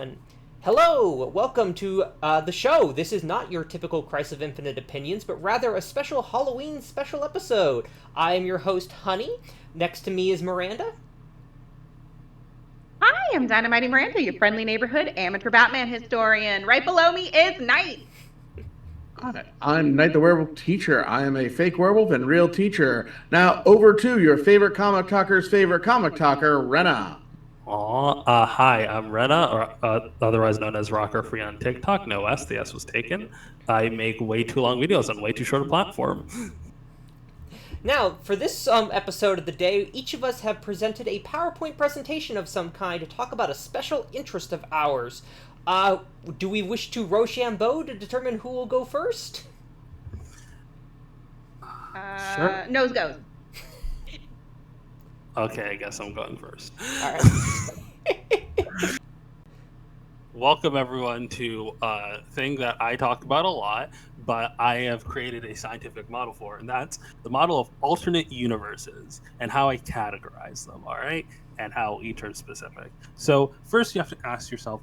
everyone. Hello, welcome to the show. This is not your typical Crisis of Infinite Opinions, but rather a special Halloween special episode. I am your host, Honey. Next to me is Miranda. Hi, I'm DinoMightyMiranda, your friendly neighborhood amateur Batman historian. Right below me is Knight. Hi, I'm Knight the Werewolf Teacher. I am a fake werewolf and real teacher. Now, over to your favorite comic talker's favorite comic talker, Rena. Hi, I'm Rena, or otherwise known as Rocker Free on TikTok. No S, the S was taken. I make way too long videos on way too short a platform. Now, for this episode of the day, each of us have presented a PowerPoint presentation of some kind to talk about a special interest of ours. Do we wish to Rochambeau to determine who will go first? Sure. Nose goes. Okay, I guess I'm going first. All right. Welcome, everyone, to a thing that I talk about a lot, but I have created a scientific model for, and that's the model of alternate universes and how I categorize them, all right? And how each are specific. So first you have to ask yourself,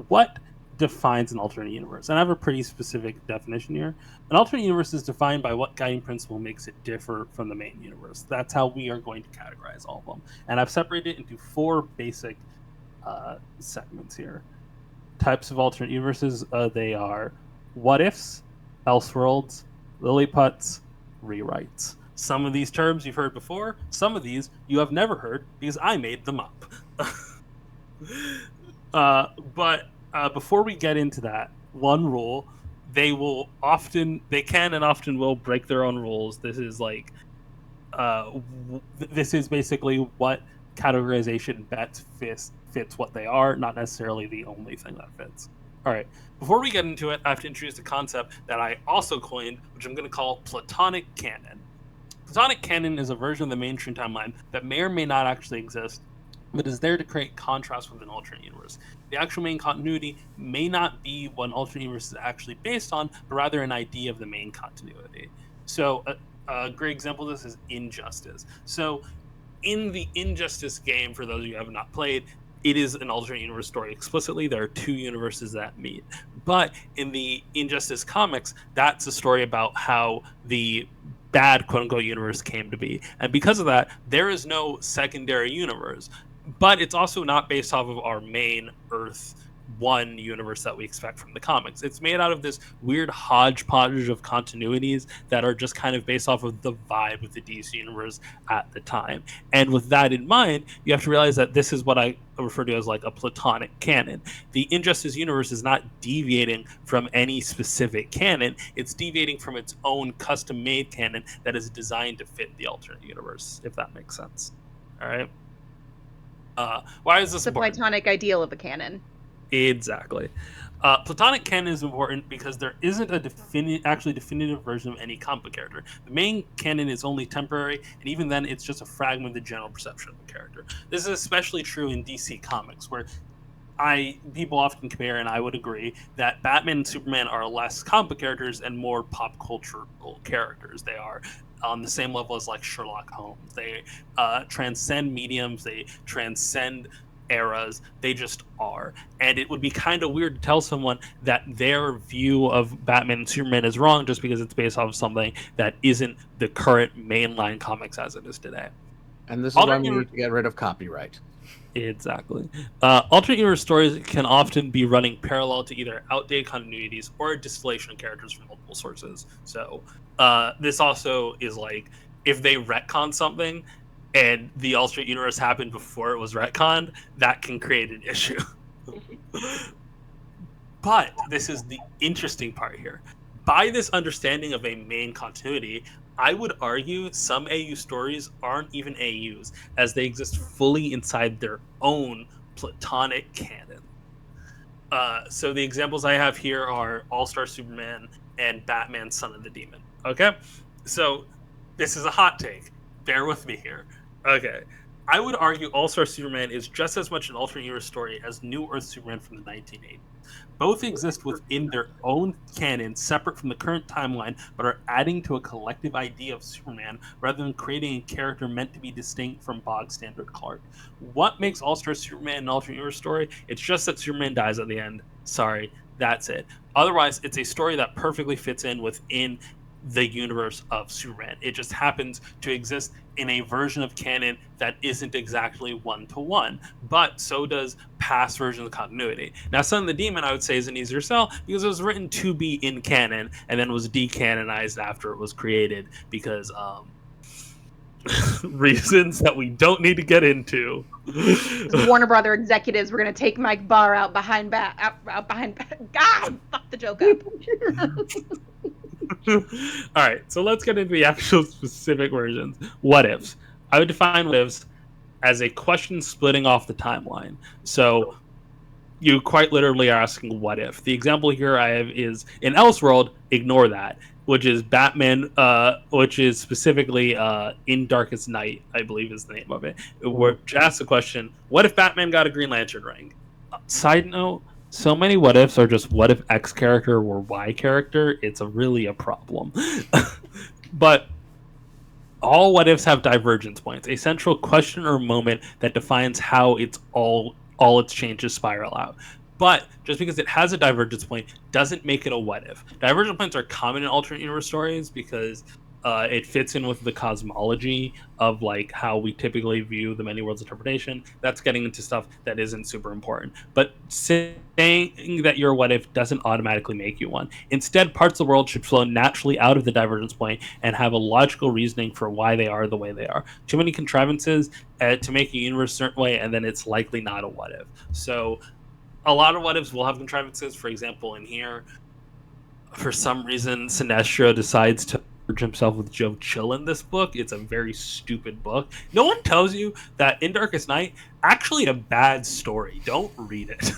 what defines an alternate universe? And I have a pretty specific definition here. An alternate universe is defined by what guiding principle makes it differ from the main universe. That's how we are going to categorize all of them. And I've separated it into four basic segments here. Types of alternate universes, they are what ifs, elseworlds, lilliputts, rewrites. Some of these terms you've heard before, some of these you have never heard because I made them up. But before we get into that, one rule, they can and often will break their own rules. This is like, this is basically what categorization bets fits what they are, not necessarily the only thing that fits. All right, before we get into it, I have to introduce a concept that I also coined, which I'm going to call Platonic canon. Platonic canon is a version of the mainstream timeline that may or may not actually exist, but is there to create contrast with an alternate universe. The actual main continuity may not be what an alternate universe is actually based on, but rather an idea of the main continuity. So a great example of this is Injustice. So in the Injustice game, for those of you who have not played, it is an alternate universe story explicitly. There are two universes that meet. But in the Injustice comics, that's a story about how the bad quote-unquote universe came to be. And because of that, there is no secondary universe. But it's also not based off of our main Earth 1 universe that we expect from the comics. It's made out of this weird hodgepodge of continuities that are just kind of based off of the vibe of the DC universe at the time. And with that in mind, you have to realize that this is what I refer to as like a Platonic canon. The Injustice universe is not deviating from any specific canon. It's deviating from its own custom-made canon that is designed to fit the alternate universe, if that makes sense. All right? Why is this The important? Platonic ideal of a canon. Exactly. Platonic canon is important because there isn't a definitive version of any comic character. The main canon is only temporary, and even then, it's just a fragment of the general perception of the character. This is especially true in DC Comics, where people often compare, and I would agree, that Batman and Superman are less comic characters and more pop cultural characters. They are on the same level as like Sherlock Holmes. They transcend mediums, they transcend eras, they just are. And it would be kind of weird to tell someone that their view of Batman and Superman is wrong just because it's based off of something that isn't the current mainline comics as it is today. And this is why we need to get rid of copyright. Exactly. Alternate universe stories can often be running parallel to either outdated continuities or a distillation of characters from multiple sources. So this also is like, if they retcon something and the alternate universe happened before it was retconned, that can create an issue. But this is the interesting part here. By this understanding of a main continuity, I would argue some AU stories aren't even AUs, as they exist fully inside their own Platonic canon. So the examples I have here are All-Star Superman and Batman Son of the Demon. Okay? So this is a hot take. Bear with me here. Okay. I would argue All-Star Superman is just as much an alternate universe story as New Earth Superman from the 1980s. Both exist within their own canon, separate from the current timeline, but are adding to a collective idea of Superman rather than creating a character meant to be distinct from bog standard Clark. What makes All-Star Superman an alternate universe story? It's just that Superman dies at the end. Sorry, that's it. Otherwise, it's a story that perfectly fits in within the universe of Superman. It just happens to exist in a version of canon that isn't exactly one-to-one, but so does past versions of continuity. Now, Son of the Demon, I would say, is an easier sell because it was written to be in canon and then was decanonized after it was created because reasons that we don't need to get into. Warner Brother executives were going to take Mike Barr out behind God, fuck the joke up. All right, so let's get into the actual specific versions. What ifs? I would define what ifs as a question splitting off the timeline. So you quite literally are asking what if. The example here I have is in Elseworld, ignore that, which is Batman, which is specifically In Darkest Night, I believe is the name of it, which asks the question, what if Batman got a Green Lantern ring? Side note, so many what ifs are just what if X character were Y character. It's really a problem. But all what ifs have divergence points, a central question or moment that defines how it's all its changes spiral out. But just because it has a divergence point doesn't make it a what if. Divergence points are common in alternate universe stories because it fits in with the cosmology of like how we typically view the many worlds interpretation. That's getting into stuff that isn't super important. But saying that you're a what if doesn't automatically make you one. Instead, parts of the world should flow naturally out of the divergence point and have a logical reasoning for why they are the way they are. Too many contrivances to make a universe a certain way, and then it's likely not a what if. So a lot of what ifs will have contrivances. For example, in here, for some reason, Sinestro decides to merge himself with Joe Chill in this book. It's a very stupid book. No one tells you that In Darkest Night, actually a bad story. Don't read it.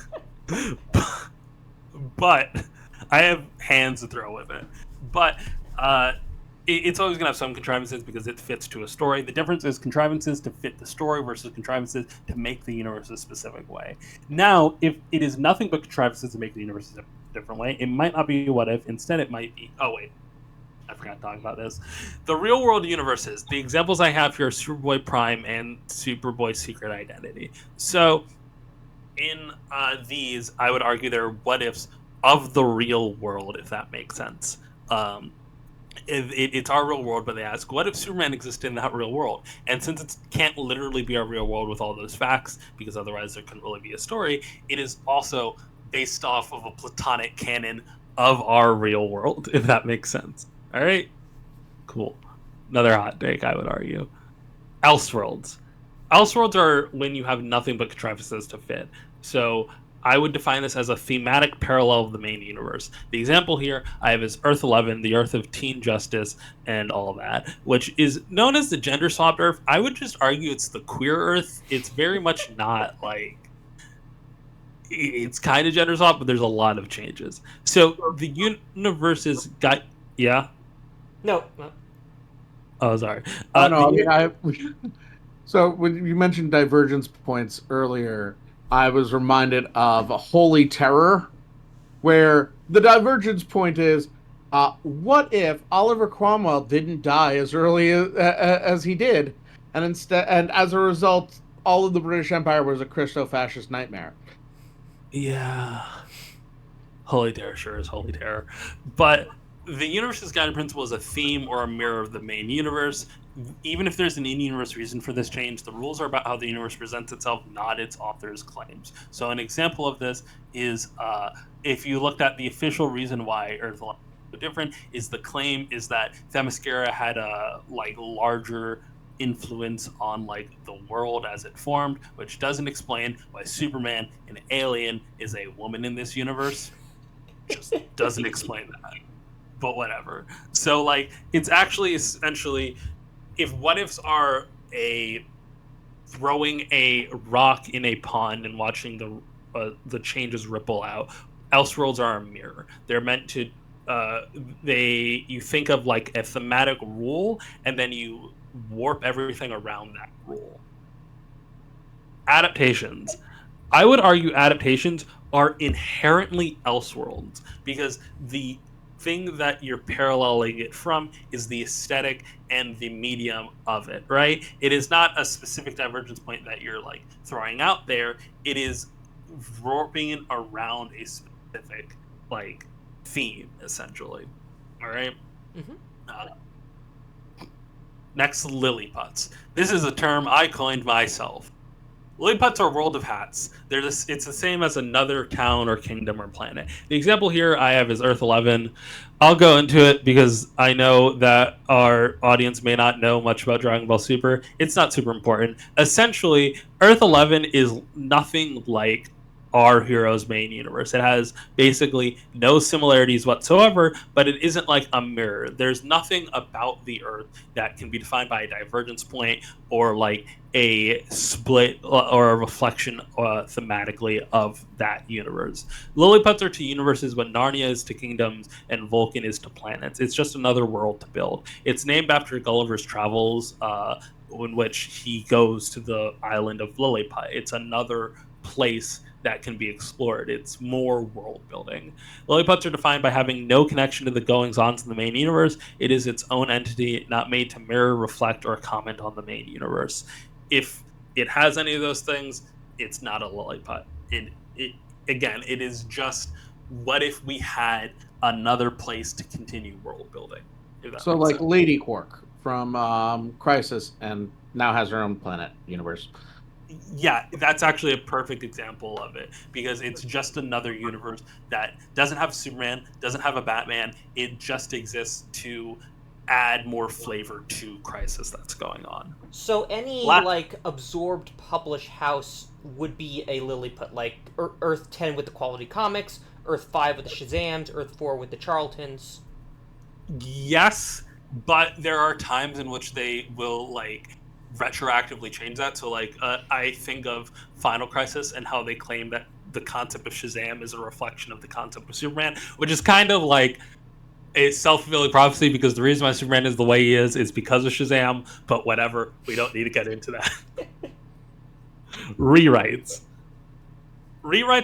But I have hands to throw with it. But it's always going to have some contrivances because it fits to a story. The difference is contrivances to fit the story versus contrivances to make the universe a specific way. Now, if it is nothing but contrivances to make the universe a different way, it might not be what if. Instead, it might be... Oh, wait. I forgot to talk about this. The real world universes. The examples I have here are Superboy Prime and Superboy Secret Identity. So, in these, I would argue they're what ifs of the real world, if that makes sense. It's our real world, but they ask, what if Superman existed in that real world? And since it can't literally be our real world with all those facts, because otherwise there couldn't really be a story, it is also based off of a platonic canon of our real world, if that makes sense. All right? Cool. Another hot take, I would argue. Elseworlds. Elseworlds are when you have nothing but contrivances to fit. So I would define this as a thematic parallel of the main universe. The example here I have is Earth 11, the Earth of teen justice and all that, which is known as the gender swapped Earth. I would just argue it's the queer Earth. It's very much not like... It's kind of gender swapped, but there's a lot of changes. So the universes got... Yeah? No. Oh, sorry. So when you mentioned divergence points earlier, I was reminded of Holy Terror, where the divergence point is, what if Oliver Cromwell didn't die as early as he did, and as a result, all of the British Empire was a Christo-fascist nightmare? Yeah. Holy Terror sure is Holy Terror. But the universe's guiding principle is a theme or a mirror of the main universe. Even if there's an in-universe reason for this change, the rules are about how the universe presents itself, not its author's claims. So an example of this is if you looked at the official reason why Earth is different, is the claim is that Themyscira had a larger influence on the world as it formed, which doesn't explain why Superman, an alien, is a woman in this universe. Just doesn't explain that. But whatever. So it's actually essentially, if what ifs are throwing a rock in a pond and watching the changes ripple out, Elseworlds are a mirror. They're meant to you think of a thematic rule and then you warp everything around that rule. adaptations. I would argue adaptations are inherently Elseworlds because the thing that you're paralleling it from is the aesthetic and the medium of it, right? It is not a specific divergence point that you're like throwing out there. It is warping around a specific like theme, essentially. All right. Mhm. Next, Lilliputs. This is a term I coined myself. Lilliputs are world of hats. It's the same as another town or kingdom or planet. The example here I have is Earth 11. I'll go into it because I know that our audience may not know much about Dragon Ball Super. It's not super important. Essentially, Earth 11 is nothing like our hero's main universe. It has basically no similarities whatsoever, but it isn't like a mirror. There's nothing about the Earth that can be defined by a divergence point or like a split or a reflection thematically of that universe. Lilliputs are to universes what Narnia is to kingdoms and Vulcan is to planets. It's just another world to build. It's named after Gulliver's Travels, in which he goes to the island of Lilliput. It's another place that can be explored. It's more world building. Lilliputs are defined by having no connection to the goings-ons in the main universe. It is its own entity, not made to mirror, reflect, or comment on the main universe. If it has any of those things, it's not a Lilliput. It it is just what if we had another place to continue world building. So like Lady Quark from Crisis and now has her own planet universe. Yeah, that's actually a perfect example of it because it's just another universe that doesn't have Superman, doesn't have a Batman. It just exists to add more flavor to Crisis that's going on. So any like absorbed published house would be a Lilliput, like Earth 10 with the Quality Comics, Earth 5 with the Shazams, Earth 4 with the Charltons. Yes, but there are times in which they will like retroactively change that. So like I think of Final Crisis and how they claim that the concept of Shazam is a reflection of the concept of Superman, which is kind of like a self-fulfilling prophecy because the reason why Superman is the way he is because of Shazam, but whatever, we don't need to get into that. Rewrites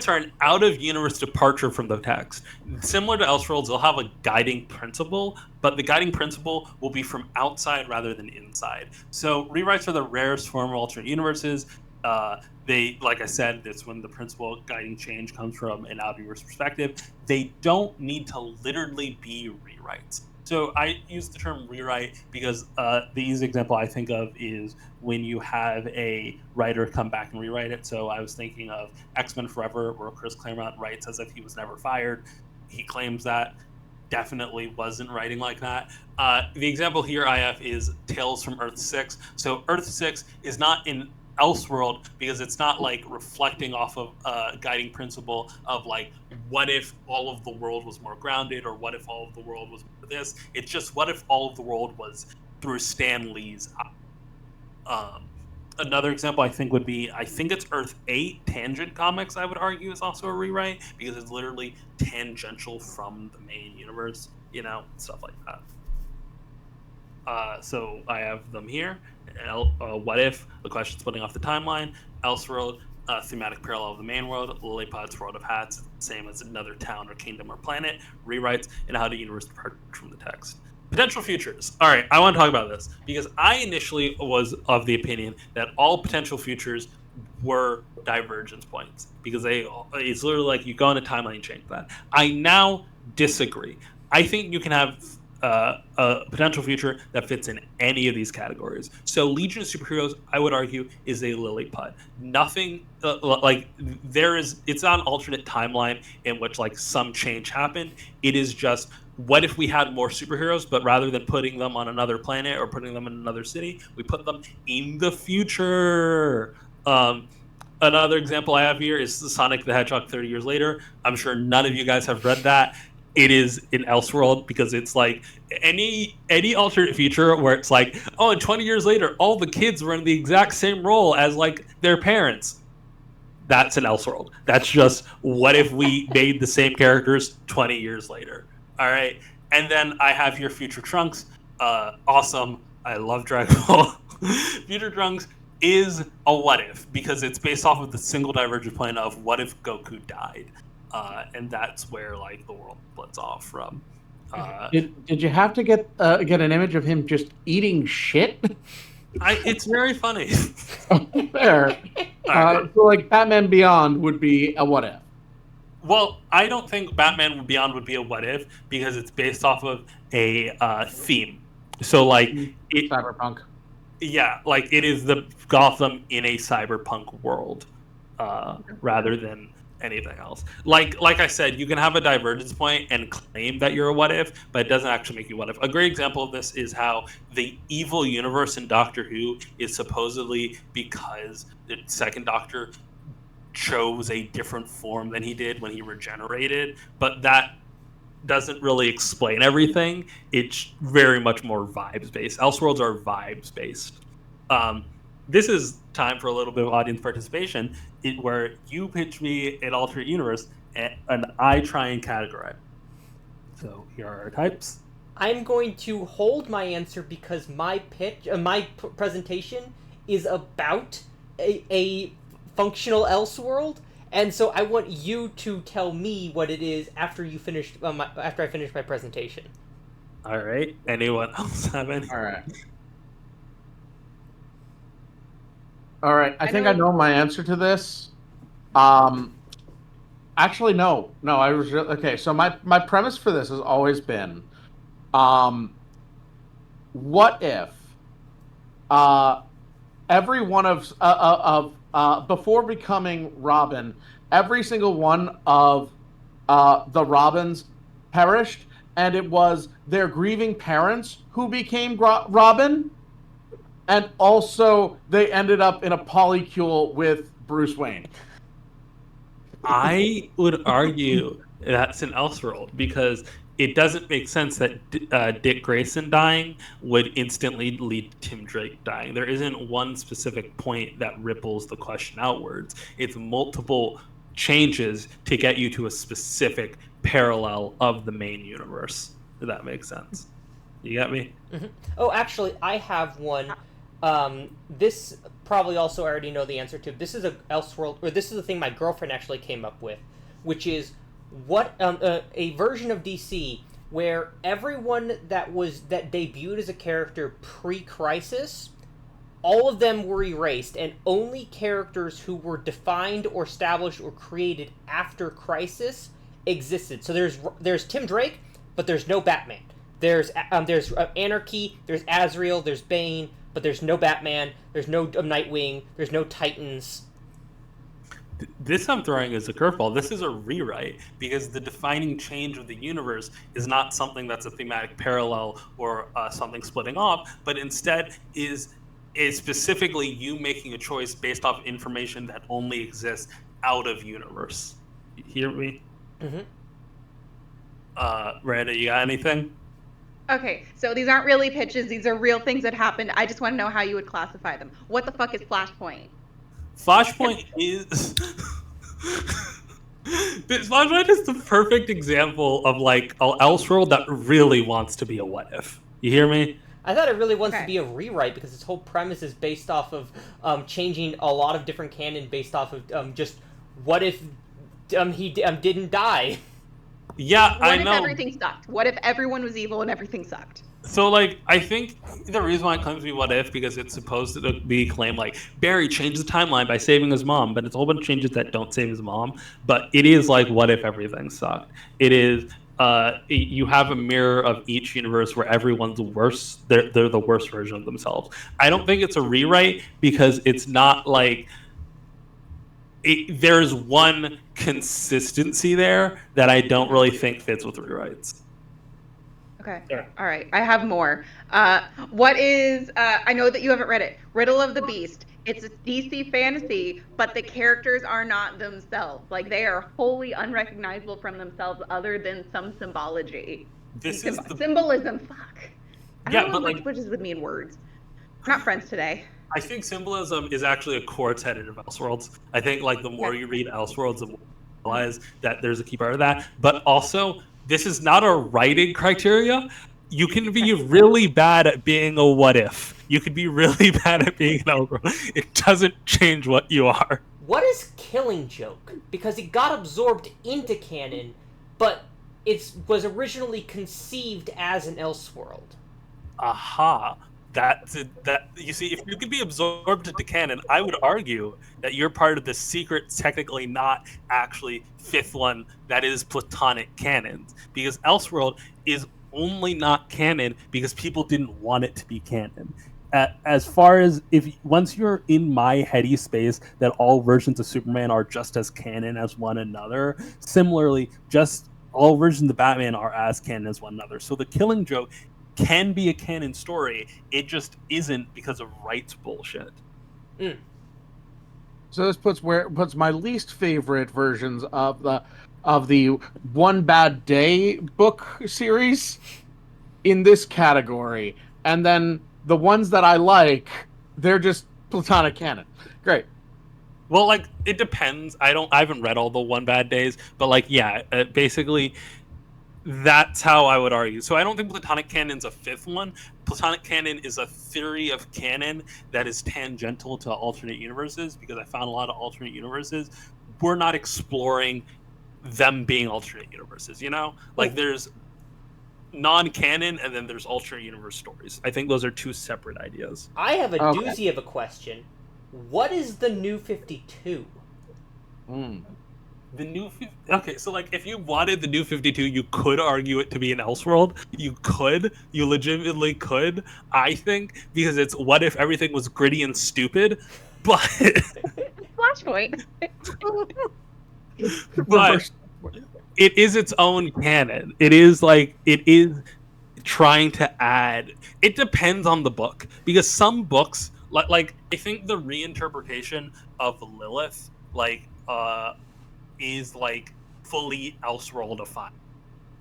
are an out-of-universe departure from the text. Similar to Elseworlds, they'll have a guiding principle, but the guiding principle will be from outside rather than inside. So rewrites are the rarest form of alternate universes. They, like I said, that's when the principle guiding change comes from an out-of-universe perspective. They don't need to literally be rewrites. So I use the term rewrite because the easy example I think of is when you have a writer come back and rewrite it. So I was thinking of X-Men Forever, where Chris Claremont writes as if he was never fired. He claims that. Definitely wasn't writing like that. The example here I have is Tales from Earth 6. So Earth 6 is not in Elseworld because it's not like reflecting off of a guiding principle of like what if all of the world was more grounded or what if all of the world was more this. It's just what if all of the world was through Stan Lee's another example I think would be it's Earth 8 Tangent Comics I would argue is also a rewrite because it's literally tangential from the main universe, stuff like that. So I have them here. What if, the question splitting off the timeline, Elseworld, thematic parallel of the main world, Lilliput's world of hats, same as another town or kingdom or planet, rewrites, and how the universe departs from the text. Potential futures. All right, I want to talk about this because I initially was of the opinion that all potential futures were divergence points because it's literally like you go in a timeline and change that. I now disagree. I think you can have a potential future that fits in any of these categories. So Legion of Superheroes, I would argue, is a Lilliput. Nothing it's not an alternate timeline in which like some change happened. It is just what if we had more superheroes, but rather than putting them on another planet or putting them in another city, we put them in the future. Another example I have here is Sonic the Hedgehog 30 years later. I'm sure none of you guys have read that. It is in Elseworld because it's like any alternate future where it's like, oh, and 20 years later, all the kids were in the exact same role as like their parents. That's an Elseworld. That's just what if we made the same characters 20 years later. All right. And then I have here Future Trunks. Awesome. I love Dragon Ball. Future Trunks is a what if, because it's based off of the single divergent point of what if Goku died, and that's where like the world splits off from. Did you have to get an image of him just eating shit? It's very funny. Fair. Alright. So like Batman Beyond would be a what if. Well, I don't think Batman Beyond would be a what if because it's based off of a theme. So like Cyberpunk. Yeah, like it is the Gotham in a cyberpunk world, rather than anything else. Like I said, you can have a divergence point and claim that you're a what if, but it doesn't actually make you what if. A great example of this is how the evil universe in Doctor Who is supposedly because the second Doctor chose a different form than he did when he regenerated, but that doesn't really explain everything. It's very much more vibes based. Elseworlds are vibes based. This is time for a little bit of audience participation, where you pitch me an alternate universe and I try and categorize. So here are our types. I'm going to hold my answer because my presentation is about a functional Elseworld, and so I want you to tell me what it is after you finish after I finish my presentation. All right. Anyone else have any? All right. I think I know my answer to this. Actually, no. I was okay. So my premise for this has always been, what if, every one of before becoming Robin, every single one of the Robins perished, and it was their grieving parents who became Robin, and also they ended up in a polycule with Bruce Wayne. I would argue that's an Elseworld because it doesn't make sense that Dick Grayson dying would instantly lead to Tim Drake dying. There isn't one specific point that ripples the question outwards. It's multiple changes to get you to a specific parallel of the main universe. If that makes sense. You got me? Mm-hmm. Oh, actually, I have one. This probably also I already know the answer to. This is a Elseworld, or this is the thing my girlfriend actually came up with, which is what a version of DC where everyone that debuted as a character pre-Crisis, all of them were erased, and only characters who were defined or established or created after Crisis existed. So there's Tim Drake, but there's no Batman. There's Anarchy, there's Azrael, there's Bane, but there's no Batman, there's no Nightwing, there's no Titans. This I'm throwing as a curveball. This is a rewrite because the defining change of the universe is not something that's a thematic parallel or something splitting off, but instead is specifically you making a choice based off information that only exists out of universe. You hear me? Mm-hmm. Rena, you got anything? Okay, so these aren't really pitches. These are real things that happened. I just want to know how you would classify them. What the fuck is Flashpoint? Flashpoint is Flashpoint is the perfect example of like an Elseworld that really wants to be a what if. You hear me? I thought it really wants to be a rewrite because its whole premise is based off of changing a lot of different canon based off of just what if he didn't die. Yeah, I know. What if everything sucked? What if everyone was evil and everything sucked? So, like, I think the reason why it claims to be what if because it's supposed to be claimed like Barry changed the timeline by saving his mom, but it's a whole bunch of changes that don't save his mom. But it is like, what if everything sucked? It is. You have a mirror of each universe where everyone's worse. They're the worst version of themselves. I don't think it's a rewrite because it's not like. There's one consistency there that I don't really think fits with rewrites. Okay. Yeah. All right. I have more. What is, I know that you haven't read it, Riddle of the Beast. It's a DC fantasy, but the characters are not themselves. Like, they are wholly unrecognizable from themselves other than some symbology. Symbolism, fuck. I don't know what languages would mean words. We're not friends today. I think symbolism is actually a core tenet of Elseworlds. I think, like, the more you read Elseworlds, the more you realize that there's a key part of that. But also, this is not a writing criteria. You can be really bad at being a what if. You could be really bad at being an Elseworld. It doesn't change what you are. What is Killing Joke? Because it got absorbed into canon, but it was originally conceived as an Elseworld. Aha. That you see, if you could be absorbed into canon, I would argue that you're part of the secret, technically not actually fifth one that is platonic canon, because Elseworld is only not canon because people didn't want it to be canon. As far as once you're in my heady space that all versions of Superman are just as canon as one another, similarly, just all versions of Batman are as canon as one another. So the Killing Joke can be a canon story. It just isn't because of rights bullshit. Mm. So this puts my least favorite versions of the One Bad Day book series in this category, and then the ones that I like, they're just platonic canon. Great. Well, like, it depends. I haven't read all the One Bad Days, but like, yeah, basically that's how I would argue. So I don't think platonic canon's a fifth one. Platonic canon is a theory of canon that is tangential to alternate universes, because I found a lot of alternate universes. We're not exploring them being alternate universes, you know? Like, there's non-canon and then there's alternate universe stories. I think those are two separate ideas. I have a doozy of a question. What is the New 52? The New okay, so like, if you wanted the New 52, you could argue it to be an Elseworld. You legitimately could, I think, because it's what if everything was gritty and stupid, but Flashpoint. but it is its own canon. It is trying to add. It depends on the book, because some books, like I think the reinterpretation of Lilith, is like fully Elseworldified,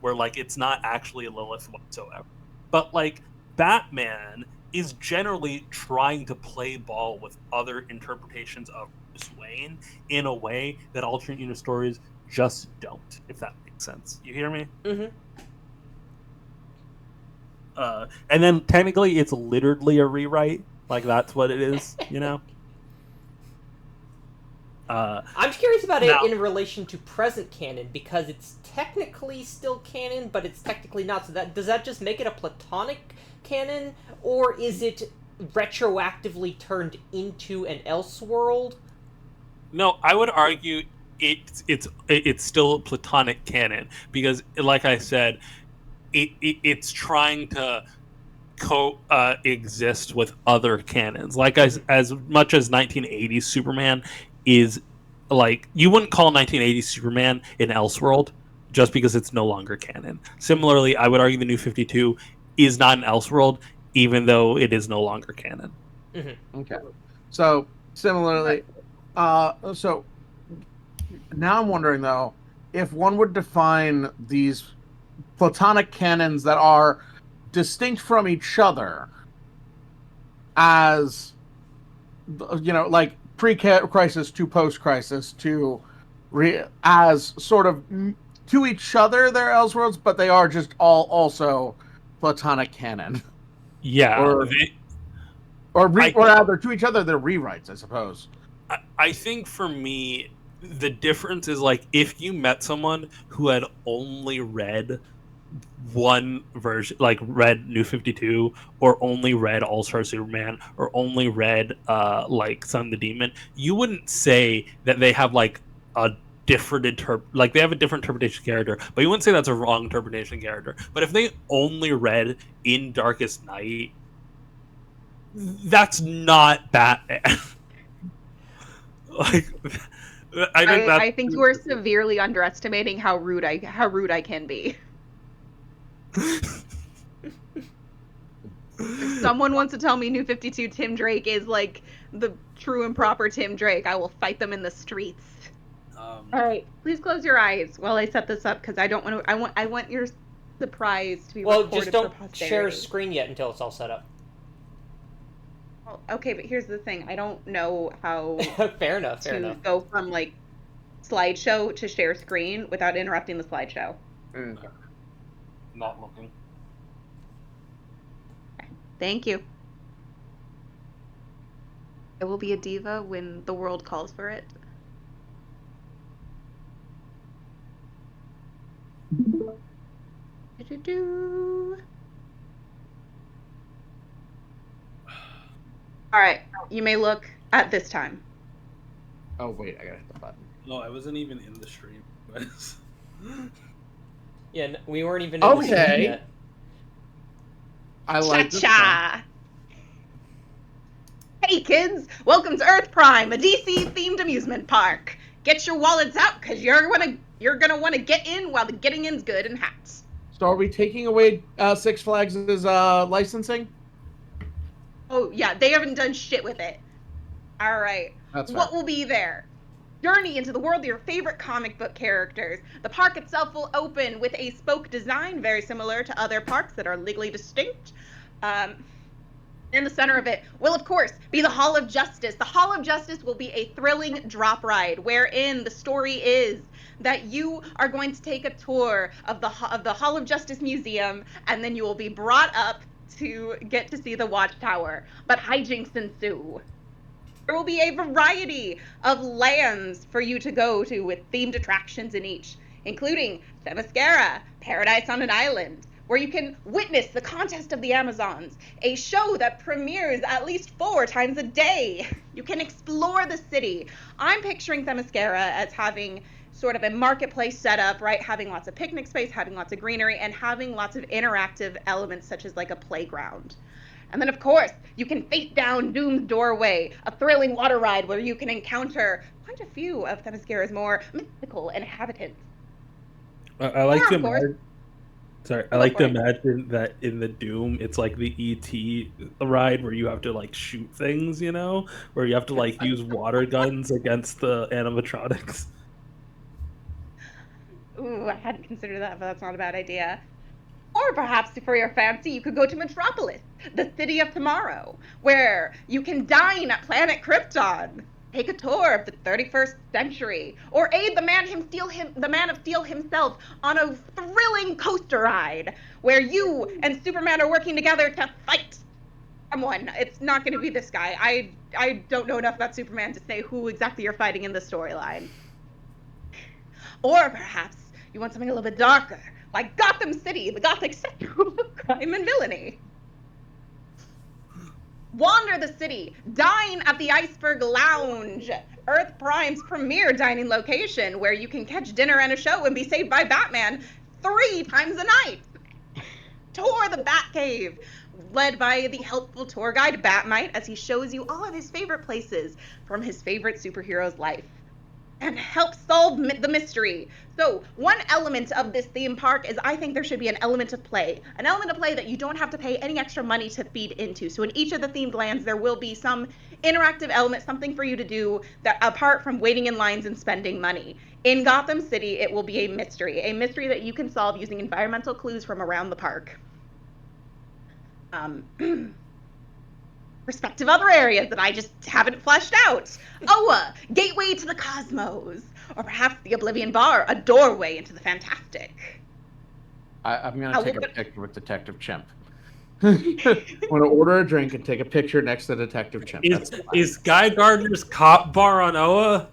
where like it's not actually a Lilith whatsoever. But like Batman is generally trying to play ball with other interpretations of Bruce Wayne in a way that alternate universe stories just don't, if that makes sense. You hear me? Mm-hmm. And then technically it's literally a rewrite. Like, that's what it is, you know? I'm curious about it in relation to present canon, because it's technically still canon, but it's technically not. So does that just make it a platonic canon, or is it retroactively turned into an Elseworld? No, I would argue it's still platonic canon, because, like I said, it's trying to coexist with other canons. Like, as much as 1980s Superman is, like, you wouldn't call 1980s Superman an Elseworld just because it's no longer canon. Similarly, I would argue the New 52 is not an Elseworld, even though it is no longer canon. Mm-hmm. Okay. So similarly, so now I'm wondering, though, if one would define these platonic canons that are distinct from each other as, you know, like pre-crisis to post-crisis, as sort of to each other they're Elseworlds, but they are just all also platonic canon. Yeah. Or rather, to each other they're rewrites, I suppose. I think for me, the difference is, like, if you met someone who had only read one version, like read New 52, or only read All-Star Superman, or only read like Son of the Demon, you wouldn't say that they have like a different they have a different interpretation character, but you wouldn't say that's a wrong interpretation character. But if they only read In Darkest Night, that's not Batman. Like, I think you are severely underestimating how rude I can be. If someone wants to tell me New 52 Tim Drake is like the true and proper Tim Drake, I will fight them in the streets. All right, please close your eyes while I set this up, because I don't want to. I want your surprise to be recorded. Well, just don't for posterity. share a screen yet until it's all set up. Well, okay, but here's the thing: I don't know how fair enough. Go from like slideshow to share screen without interrupting the slideshow. Not looking. Thank you. I will be a diva when the world calls for it. All right, you may look at this time. Oh wait, I gotta hit the button. No, I wasn't even in the stream. Yeah, we weren't even in the stream yet. I like this Cha-cha! Hey kids, welcome to Earth Prime, a DC-themed amusement park. Get your wallets out, cause you're gonna want to get in while the getting in's good in hats. So are we taking away Six Flags' licensing? Oh yeah, they haven't done shit with it. All right, That's what fair. will be there? Journey into the world of your favorite comic book characters. The park itself will open with a spoke design, very similar to other parks that are legally distinct. In the center of it will, of course, be the Hall of Justice. The Hall of Justice will be a thrilling drop ride, wherein the story is that you are going to take a tour of the Hall of Justice Museum, and then you will be brought up to get to see the Watchtower. But hijinks ensue. There will be a variety of lands for you to go to with themed attractions in each, including Themyscira, Paradise on an Island, where you can witness the contest of the Amazons, a show that premieres at least 4 times a day. You can explore the city. I'm picturing Themyscira as having sort of a marketplace set up, right? Having lots of picnic space, having lots of greenery, and having lots of interactive elements such as like a playground. And then, of course, you can face down Doom's Doorway, a thrilling water ride where you can encounter quite a few of Themyscira's more mythical inhabitants. I like to imagine. Sorry, I like to imagine that in the Doom, it's like the ET ride where you have to like shoot things, you know, where you have to like use water guns against the animatronics. Ooh, I hadn't considered that, but that's not a bad idea. Or perhaps, for your fancy, you could go to Metropolis, the city of tomorrow, where you can dine at Planet Krypton, take a tour of the 31st century, or aid the Man of Steel himself on a thrilling coaster ride, where you and Superman are working together to fight someone. It's not going to be this guy. I don't know enough about Superman to say who exactly you're fighting in the storyline. Or perhaps you want something a little bit darker, like Gotham City, the Gothic center of crime and villainy. Wander the city, dine at the Iceberg Lounge, Earth Prime's premier dining location, where you can catch dinner and a show and be saved by Batman 3 times a night. Tour the Batcave, led by the helpful tour guide Batmite, as he shows you all of his favorite places from his favorite superhero's life, and help solve the mystery. So one element of this theme park is I think there should be an element of play that you don't have to pay any extra money to feed into. So in each of the themed lands, there will be some interactive element, something for you to do that apart from waiting in lines and spending money. In Gotham City, it will be a mystery that you can solve using environmental clues from around the park. Respective other areas that I just haven't fleshed out. Oa, gateway to the cosmos. Or perhaps the Oblivion Bar, a doorway into the fantastic. I'm going to take a picture with Detective Chimp. I'm going to order a drink and take a picture next to Detective Chimp. Is Guy Gardner's Cop Bar on Oa?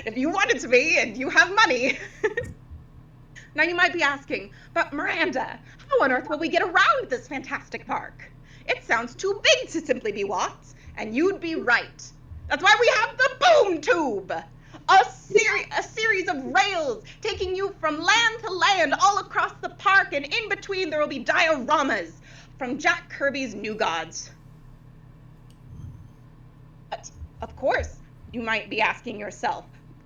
If you want it to be and you have money. Now you might be asking, but Miranda, how on earth will we get around this fantastic park? It sounds too big to simply be walked, and you'd be right. That's why we have the Boom Tube, a series of rails taking you from land to land all across the park, and in between there will be dioramas from Jack Kirby's New Gods. But, of course, you might be asking yourself,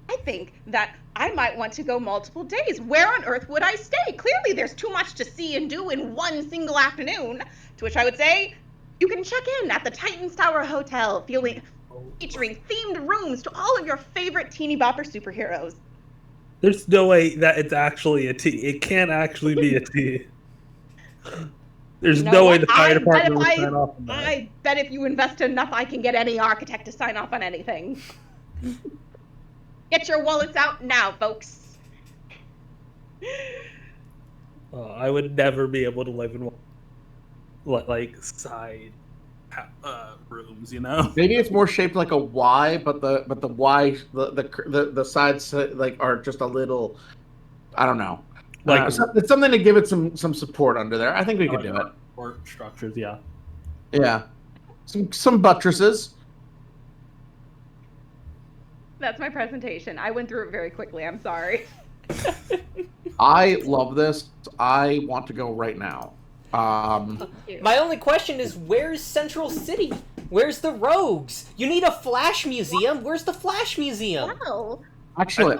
I think that I might want to go multiple days. Where on earth would I stay? Clearly there's too much to see and do in one single afternoon. To which I would say, you can check in at the Titans Tower Hotel, featuring themed rooms to all of your favorite teeny bopper superheroes. There's no way that it's actually a T. It can't actually be a T. There's no way the fire department will sign off on that. I bet if you invest enough, I can get any architect to sign off on anything. Get your wallets out now, folks. I would never be able to live in like side rooms, you know. Maybe it's more shaped like a Y, but the Y the sides like are just a little. I don't know. Like It's something to give it some support under there. I think we could do it. Or structures, yeah. Yeah, some buttresses. That's my presentation. I went through it very quickly. I'm sorry. I love this. I want to go right now. My only question is, where's Central City? Where's the Rogues? You need a Flash museum. Where's the Flash museum? Well, Actually,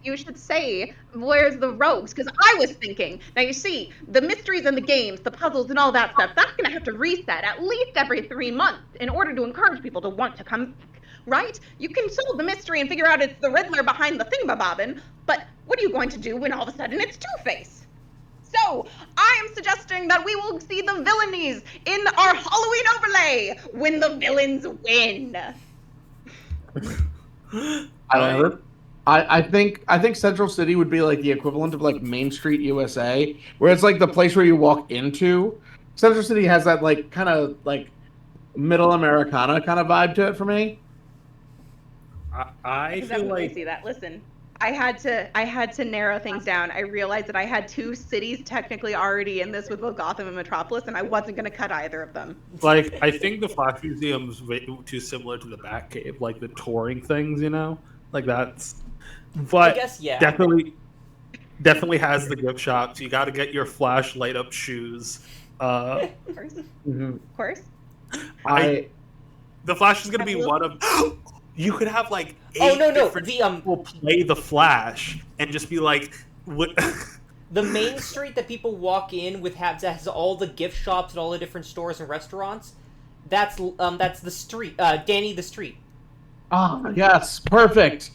you should say, where's the Rogues? Because I was thinking, now you see, the mysteries and the games, the puzzles and all that stuff, that's going to have to reset at least every 3 months in order to encourage people to want to come back, right? You can solve the mystery and figure out it's the Riddler behind the thingamabobbin, but what are you going to do when all of a sudden it's Two-Face? So, I am suggesting that we will see the villainies in our Halloween overlay when the villains win. I think Central City would be like the equivalent of like Main Street USA, where it's like the place where you walk into. Central City has that like kind of like middle Americana kind of vibe to it for me. I feel like see that. Listen, I had to narrow things down. I realized that I had 2 cities technically already in this with both Gotham and Metropolis, and I wasn't going to cut either of them. Like, I think the Flash Museum is way too similar to the Batcave, like the touring things, you know, like that's. But I guess, yeah. Definitely has the gift shop. So you got to get your Flash light up shoes. Of course. Mm-hmm. Of course. The Flash is going to be one of. You could have like 8 different people play the Flash and just be like, what? The main street that people walk in with has all the gift shops and all the different stores and restaurants. That's the street. Danny the Street. Oh yes, perfect.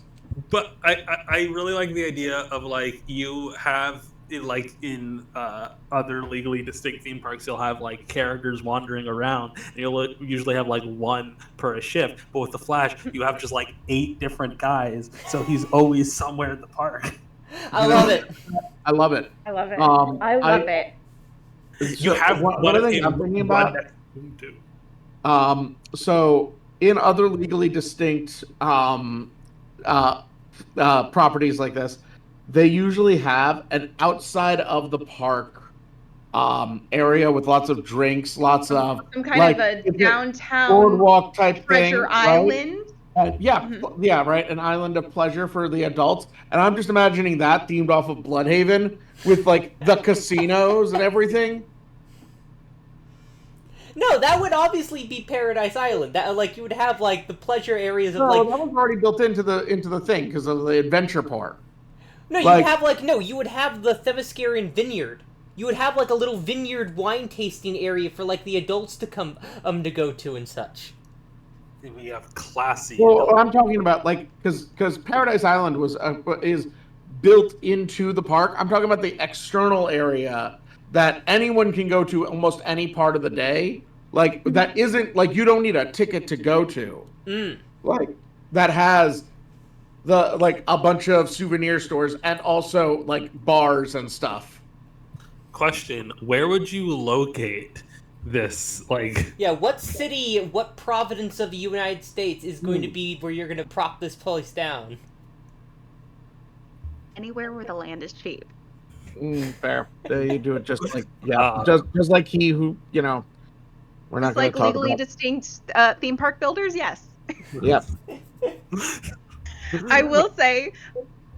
But I really like the idea of like you have like in other legally distinct theme parks, you'll have like characters wandering around, and you'll usually have like one per a shift. But with the Flash, you have just like 8 different guys, so he's always somewhere in the park. I love it. I love it. I love it. I love it. You have one thing I'm thinking about. So in other legally distinct properties like this, they usually have an outside of the park area with lots of drinks, lots of some kind of a downtown boardwalk type treasure thing, island. Right? Yeah, right. An island of pleasure for the adults, and I'm just imagining that themed off of Bloodhaven with like the casinos and everything. No, that would obviously be Paradise Island. That like you would have like the pleasure areas of that like. was already built into the thing because of the adventure part. No, you would have you would have the Themyscirian Vineyard. You would have like a little vineyard wine tasting area for like the adults to come to go to and such. We have classy. Well, I'm talking about like because Paradise Island is built into the park. I'm talking about the external area that anyone can go to almost any part of the day. Like that isn't like you don't need a ticket to go to. Like that has the like a bunch of souvenir stores and also like bars and stuff. Question: where would you locate this? Like, yeah, what city, what province of the United States is going to be where you're going to prop this place down? Anywhere where the land is cheap. Fair. You do it just like just like he who we're not going to talk legally about. distinct theme park builders. Yes. Yep. I will say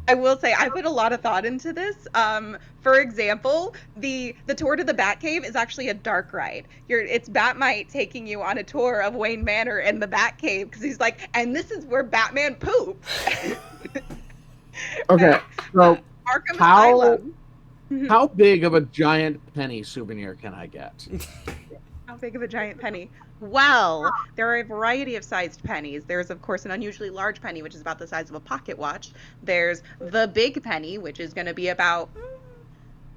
I put a lot of thought into this. For example, the tour to the Batcave is actually a dark ride. It's Batmite taking you on a tour of Wayne Manor and the Batcave because he's like, and this is where Batman poops. Okay, so Arkham Asylum. How big of a giant penny souvenir can I get? How big of a giant penny? Well, there are a variety of sized pennies. There's, of course, an unusually large penny, which is about the size of a pocket watch. There's the big penny, which is going to be about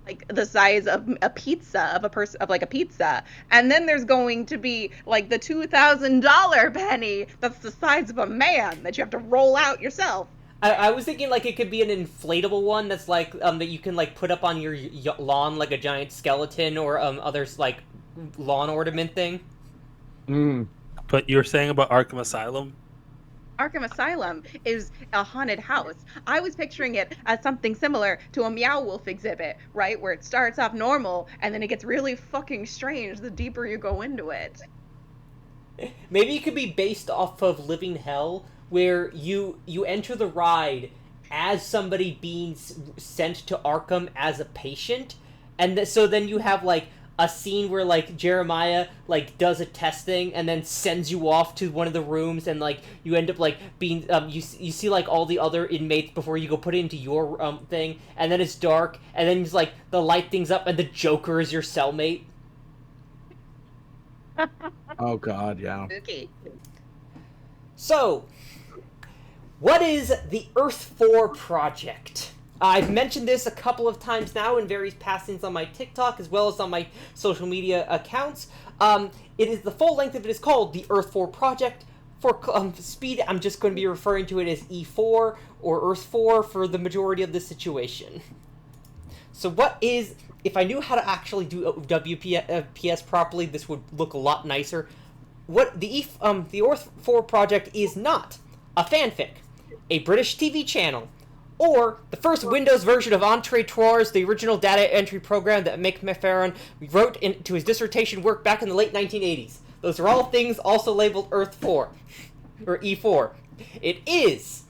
like the size of a pizza, of a pizza. And then there's going to be like the $2,000 penny that's the size of a man that you have to roll out yourself. I was thinking like it could be an inflatable one that's like that you can like put up on your lawn like a giant skeleton or others like lawn ornament thing. But you're saying about Arkham Asylum? Arkham Asylum is a haunted house. I was picturing it as something similar to a Meow Wolf exhibit, right? Where it starts off normal and then it gets really fucking strange the deeper you go into it. Maybe it could be based off of Living Hell, where you enter the ride as somebody being sent to Arkham as a patient, and so then you have like a scene where like Jeremiah like does a testing and then sends you off to one of the rooms, and like you end up like being you see like all the other inmates before you go put it into your thing, and then it's dark, and then it's like the light things up and the Joker is your cellmate. Oh God, yeah. Spooky. So, what is the Earth 4 project? I've mentioned this a couple of times now in various passings on my TikTok as well as on my social media accounts. It is the full length of it is called the Earth 4 project. For speed, I'm just going to be referring to it as E4 or Earth 4 for the majority of the situation. So what is... If I knew how to actually do WPS properly, this would look a lot nicer. What the Earth 4 project is not a fanfic, a British TV channel, or the first Windows version of Entree Tours, the original data entry program that Mick McFerrin wrote into his dissertation work back in the late 1980s. Those are all things also labeled Earth 4, or E4. It is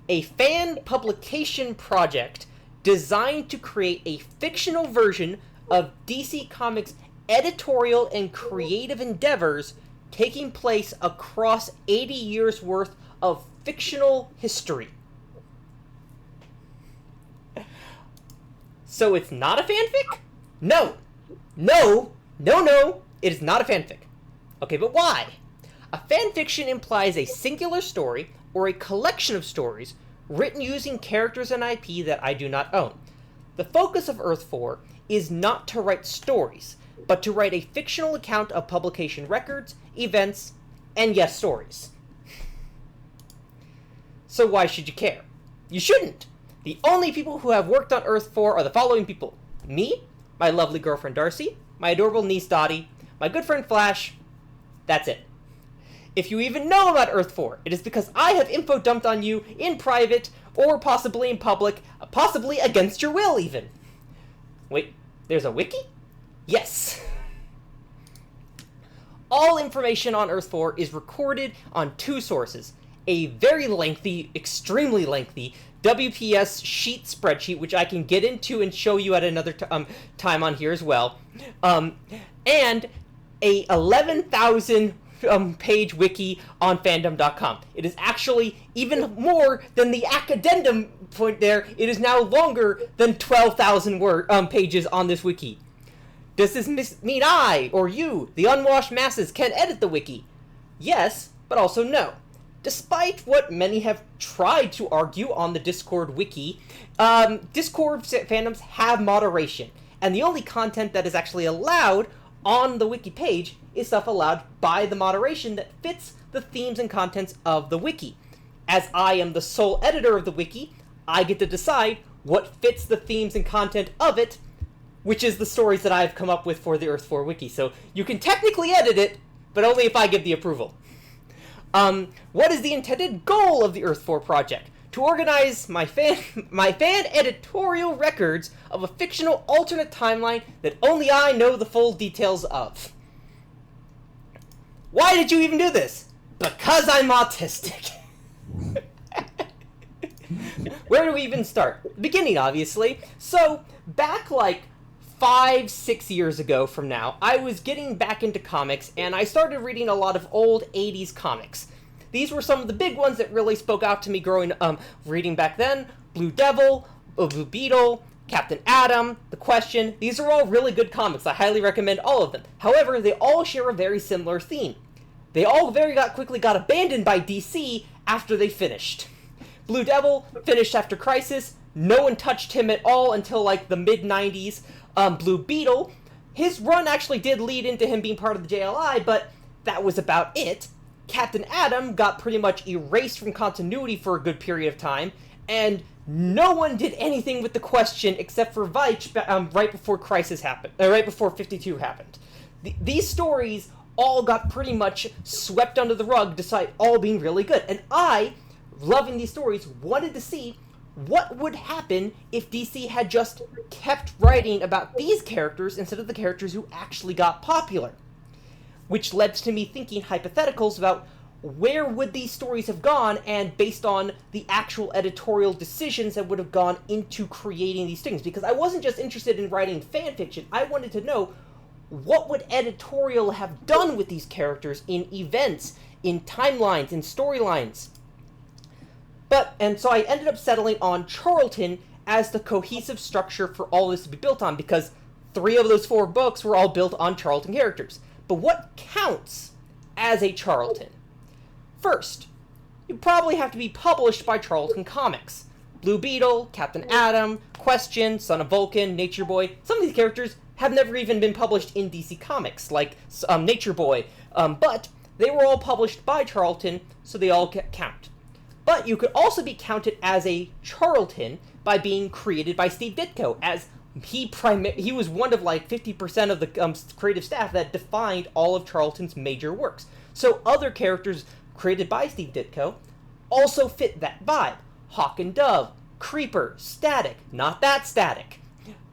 a fan publication project designed to create a fictional version of DC Comics' editorial and creative endeavors taking place across 80 years worth of fictional history. So it's not a fanfic? No. No. No, no. It is not a fanfic. Okay, but why? A fanfiction implies a singular story or a collection of stories written using characters and IP that I do not own. The focus of Earth 4 is not to write stories, but to write a fictional account of publication records, events, and yes, stories. So why should you care? You shouldn't! The only people who have worked on Earth 4 are the following people. Me, my lovely girlfriend Darcy, my adorable niece Dottie, my good friend Flash. That's it. If you even know about Earth 4, it is because I have info dumped on you in private, or possibly in public, possibly against your will, even. Wait, there's a wiki? Yes. All information on Earth 4 is recorded on two sources. A very lengthy, extremely lengthy, WPS sheet spreadsheet, which I can get into and show you at another time on here as well, and a 11,000 page wiki on fandom.com. It is actually even more than the acadendum point there. It is now longer than 12,000 pages on this wiki. Does this mean I, or you, the unwashed masses, can edit the wiki? Yes, but also no. Despite what many have tried to argue on the Discord wiki, Discord fandoms have moderation, and the only content that is actually allowed on the wiki page is stuff allowed by the moderation that fits the themes and contents of the wiki. As I am the sole editor of the wiki, I get to decide what fits the themes and content of it, which is the stories that I've come up with for the Earth 4 wiki. So you can technically edit it, but only if I give the approval. What is the intended goal of the Earth 4 project? To organize my fan editorial records of a fictional alternate timeline that only I know the full details of. Why did you even do this? Because I'm autistic. Where do we even start? Beginning, obviously. So, back like 5-6 years ago from now, I was getting back into comics, and I started reading a lot of old 80s comics. These were some of the big ones that really spoke out to me reading back then. Blue Devil, Blue Beetle, Captain Atom, The Question. These are all really good comics. I highly recommend all of them. However, they all share a very similar theme. They all quickly got abandoned by DC after they finished. Blue Devil finished after Crisis. No one touched him at all until like the mid-90s. Blue Beetle, his run actually did lead into him being part of the JLI, but that was about it. Captain Atom got pretty much erased from continuity for a good period of time, and no one did anything with the question except for Veitch right before Crisis happened, right before 52 happened. These stories all got pretty much swept under the rug despite all being really good. And I, loving these stories, wanted to see what would happen if DC had just kept writing about these characters instead of the characters who actually got popular. Which led to me thinking hypotheticals about where would these stories have gone, and based on the actual editorial decisions that would have gone into creating these things. Because I wasn't just interested in writing fan fiction, I wanted to know what would editorial have done with these characters in events, in timelines, in storylines. And so I ended up settling on Charlton as the cohesive structure for all this to be built on, because 3 of those 4 books were all built on Charlton characters. But what counts as a Charlton? First, you probably have to be published by Charlton Comics. Blue Beetle, Captain Atom, Question, Son of Vulcan, Nature Boy. Some of these characters have never even been published in DC Comics, like Nature Boy. But they were all published by Charlton, so they all count. But you could also be counted as a Charlton by being created by Steve Ditko, as he was one of like 50% of the creative staff that defined all of Charlton's major works. So other characters created by Steve Ditko also fit that vibe. Hawk and Dove, Creeper, Static, not that Static.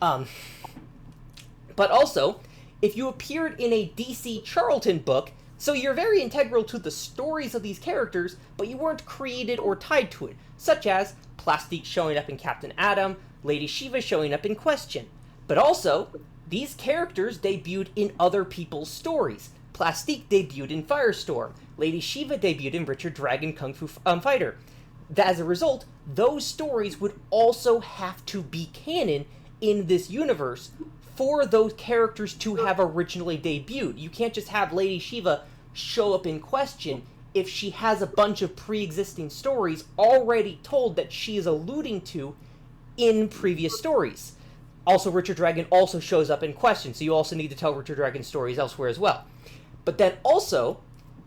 But also, if you appeared in a DC Charlton book, so you're very integral to the stories of these characters, but you weren't created or tied to it, such as Plastique showing up in Captain Atom, Lady Shiva showing up in Question. But also, these characters debuted in other people's stories. Plastique debuted in Firestorm. Lady Shiva debuted in Richard Dragon Kung Fu Fighter. As a result, those stories would also have to be canon in this universe for those characters to have originally debuted. You can't just have Lady Shiva show up in Question if she has a bunch of pre-existing stories already told that she is alluding to in previous stories. Also, Richard Dragon also shows up in Question, so you also need to tell Richard Dragon stories elsewhere as well. But then also,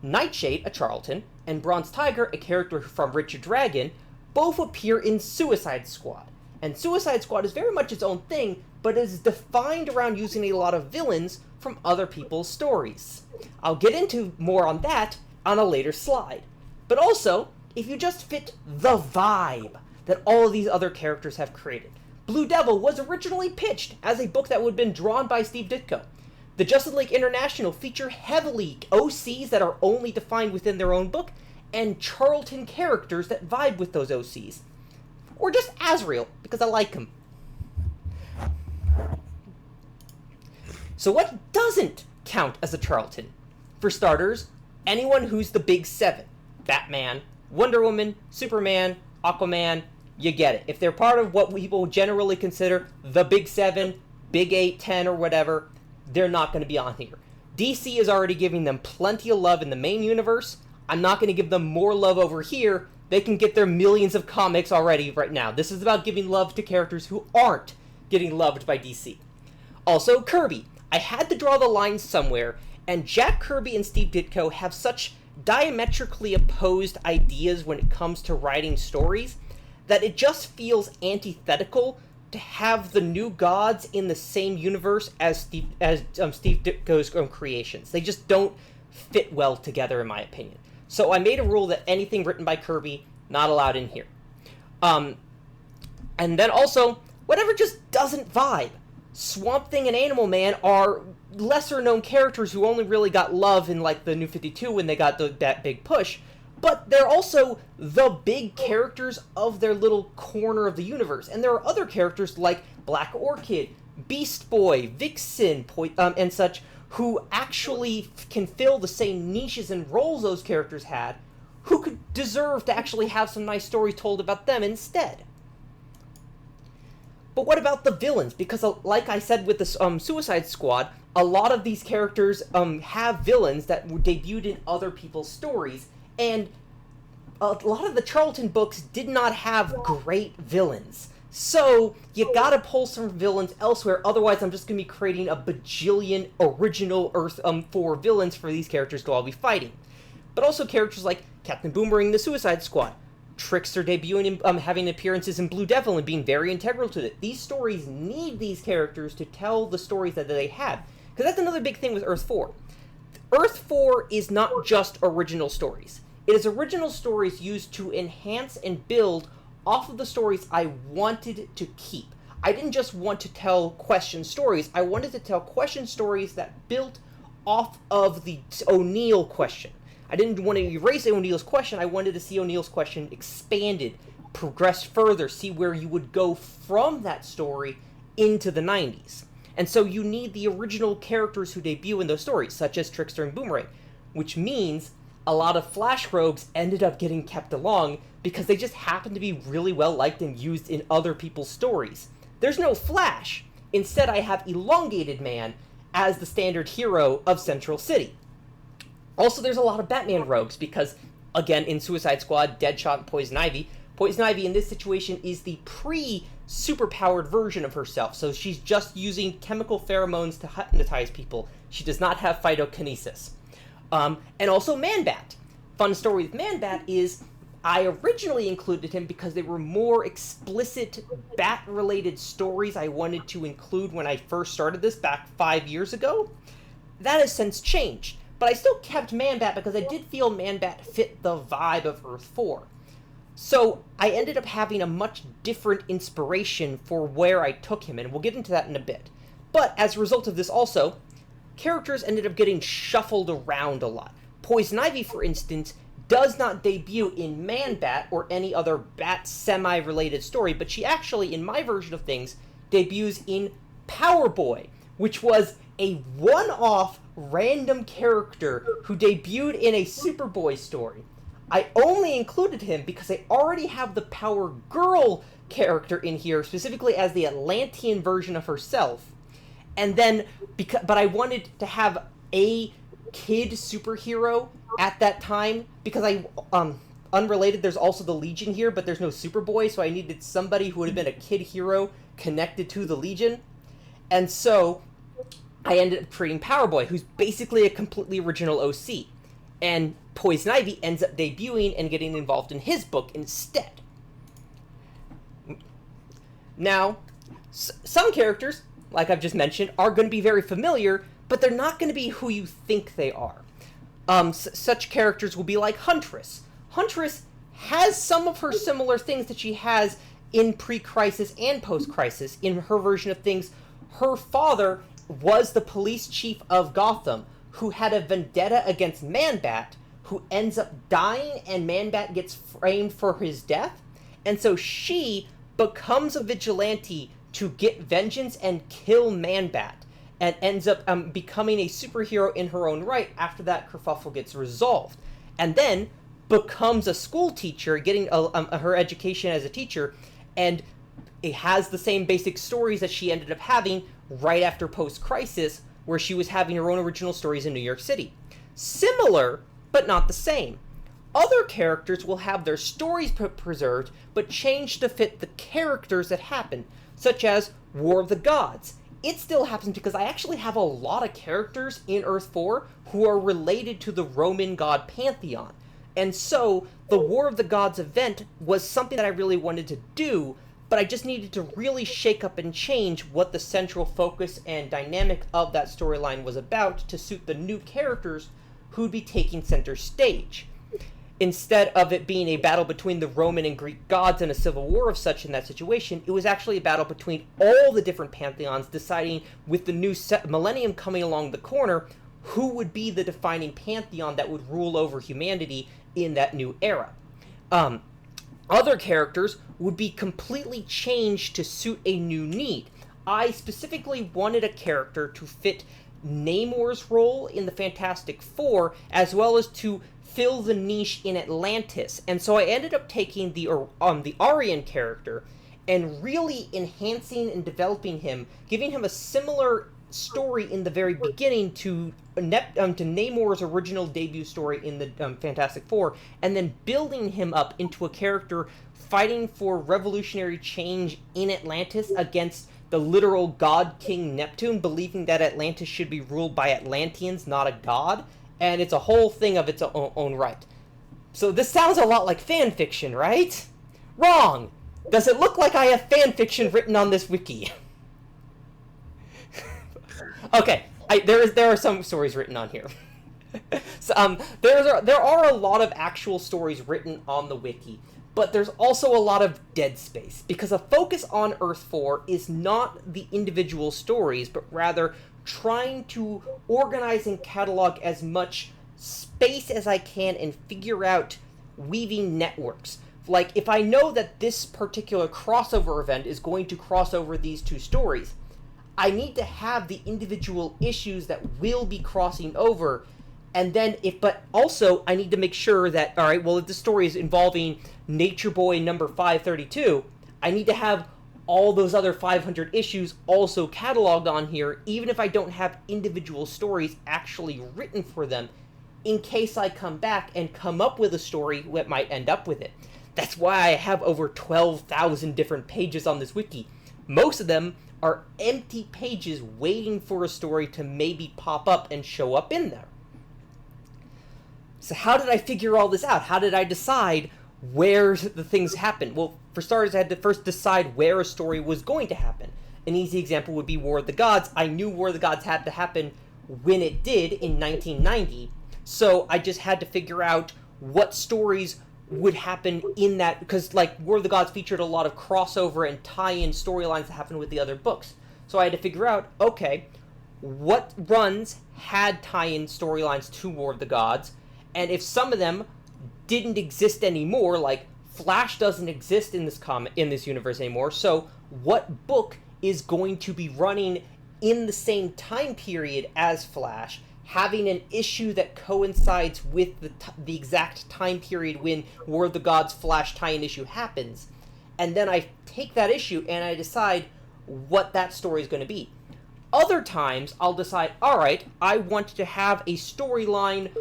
Nightshade, a Charlton, and Bronze Tiger, a character from Richard Dragon, both appear in Suicide Squad. And Suicide Squad is very much its own thing, but is defined around using a lot of villains from other people's stories. I'll get into more on that on a later slide. But also, if you just fit the vibe that all of these other characters have created. Blue Devil was originally pitched as a book that would have been drawn by Steve Ditko. The Justice League International feature heavily OCs that are only defined within their own book, and Charlton characters that vibe with those OCs. Or just Azrael, because I like him. So what doesn't count as a Charlton? For starters, anyone who's the Big 7. Batman, Wonder Woman, Superman, Aquaman, you get it. If they're part of what people generally consider the Big 7, Big 8, 10, or whatever, they're not going to be on here. DC is already giving them plenty of love in the main universe. I'm not going to give them more love over here. They can get their millions of comics already right now. This is about giving love to characters who aren't getting loved by DC. Also, Kirby. I had to draw the line somewhere, and Jack Kirby and Steve Ditko have such diametrically opposed ideas when it comes to writing stories that it just feels antithetical to have the New Gods in the same universe as Steve Ditko's creations. They just don't fit well together, in my opinion. So I made a rule that anything written by Kirby, not allowed in here. And then also, whatever just doesn't vibe. Swamp Thing and Animal Man are lesser-known characters who only really got love in, like, the New 52 when they got that big push, but they're also the big characters of their little corner of the universe. And there are other characters like Black Orchid, Beast Boy, Vixen, and such, who actually can fill the same niches and roles those characters had, who could deserve to actually have some nice stories told about them instead. But what about the villains? Because like I said with the Suicide Squad, a lot of these characters have villains that were debuted in other people's stories, and a lot of the Charlton books did not have great villains. So you gotta pull some villains elsewhere, otherwise I'm just gonna be creating a bajillion original Earth 4 villains for these characters to all be fighting. But also characters like Captain Boomerang, the Suicide Squad, Trickster debuting and having appearances in Blue Devil and being very integral to it. These stories need these characters to tell the stories that they had. Because that's another big thing with Earth 4. Earth 4 is not just original stories. It is original stories used to enhance and build off of the stories I wanted to keep. I didn't just want to tell question stories. I wanted to tell question stories that built off of the O'Neill question. I didn't want to erase O'Neill's question. I wanted to see O'Neill's question expanded, progress further, see where you would go from that story into the 90s. And so you need the original characters who debut in those stories, such as Trickster and Boomerang, which means a lot of Flash rogues ended up getting kept along because they just happened to be really well liked and used in other people's stories. There's no Flash. Instead, I have Elongated Man as the standard hero of Central City. Also, there's a lot of Batman rogues because, again, in Suicide Squad, Deadshot, and Poison Ivy in this situation is the pre-superpowered version of herself, so she's just using chemical pheromones to hypnotize people. She does not have phytokinesis. And also Man-Bat. Fun story with Man-Bat is I originally included him because they were more explicit Bat-related stories I wanted to include when I first started this back 5 years ago. That has since changed. But I still kept Man-Bat because I did feel Man-Bat fit the vibe of Earth 4. So I ended up having a much different inspiration for where I took him, and we'll get into that in a bit. But as a result of this also, characters ended up getting shuffled around a lot. Poison Ivy, for instance, does not debut in Man-Bat or any other Bat semi-related story, but she actually, in my version of things, debuts in Power Boy, which was a one-off random character who debuted in a Superboy story. I only included him because I already have the Power Girl character in here, specifically as the Atlantean version of herself. And then, but I wanted to have a kid superhero at that time, because unrelated, there's also the Legion here, but there's no Superboy, so I needed somebody who would have been a kid hero connected to the Legion. And so I ended up creating Power Boy, who's basically a completely original OC. And Poison Ivy ends up debuting and getting involved in his book instead. Now, some characters, like I've just mentioned, are going to be very familiar, but they're not going to be who you think they are. Such characters will be like Huntress. Huntress has some of her similar things that she has in pre-crisis and post-crisis. In her version of things, her father was the police chief of Gotham, who had a vendetta against Man-Bat, who ends up dying, and Man-Bat gets framed for his death. And so she becomes a vigilante to get vengeance and kill Man-Bat, and ends up becoming a superhero in her own right after that kerfuffle gets resolved. And then becomes a school teacher, getting her education as a teacher, and it has the same basic stories that she ended up having right after post-crisis, where she was having her own original stories in New York City. Similar, but not the same. Other characters will have their stories preserved, but changed to fit the characters that happen, such as War of the Gods. It still happens because I actually have a lot of characters in Earth 4 who are related to the Roman god pantheon. And so, the War of the Gods event was something that I really wanted to do, but I just needed to really shake up and change what the central focus and dynamic of that storyline was about to suit the new characters who'd be taking center stage. Instead of it being a battle between the Roman and Greek gods and a civil war of such in that situation, it was actually a battle between all the different pantheons, deciding with the new millennium coming along the corner, who would be the defining pantheon that would rule over humanity in that new era. Other characters would be completely changed to suit a new need. I specifically wanted a character to fit Namor's role in the Fantastic Four, as well as to fill the niche in Atlantis. And so I ended up taking the Aryan character and really enhancing and developing him, giving him a similar story in the very beginning to Namor's original debut story in the Fantastic Four, and then building him up into a character fighting for revolutionary change in Atlantis against the literal god king Neptune, believing that Atlantis should be ruled by Atlanteans, not a god, and it's a whole thing of its own right. So this sounds a lot like fan fiction, right? Wrong! Does it look like I have fan fiction written on this wiki? Okay, there are some stories written on here. So, there are a lot of actual stories written on the wiki, but there's also a lot of dead space, because a focus on Earth 4 is not the individual stories, but rather trying to organize and catalog as much space as I can and figure out weaving networks. Like, if I know that this particular crossover event is going to cross over these two stories, I need to have the individual issues that will be crossing over, and then but also I need to make sure that, all right, well, if the story is involving Nature Boy number 532, I need to have all those other 500 issues also cataloged on here, even if I don't have individual stories actually written for them, in case I come back and come up with a story that might end up with it. That's why I have over 12,000 different pages on this wiki. Most of them are empty pages waiting for a story to maybe pop up and show up in there. So how did I figure all this out? How did I decide where the things happen? Well, for starters, I had to first decide where a story was going to happen. An easy example would be War of the Gods. I knew War of the Gods had to happen when it did in 1990, so I just had to figure out what stories would happen in that, because like War of the Gods featured a lot of crossover and tie-in storylines that happened with the other books. So I had to figure out, okay, what runs had tie-in storylines to War of the Gods, and if some of them didn't exist anymore, like Flash doesn't exist in this universe anymore, so what book is going to be running in the same time period as Flash, having an issue that coincides with the exact time period when War of the Gods Flash tie-in issue happens, and then I take that issue and I decide what that story is going to be. Other times, I'll decide, alright, I want to have a storyline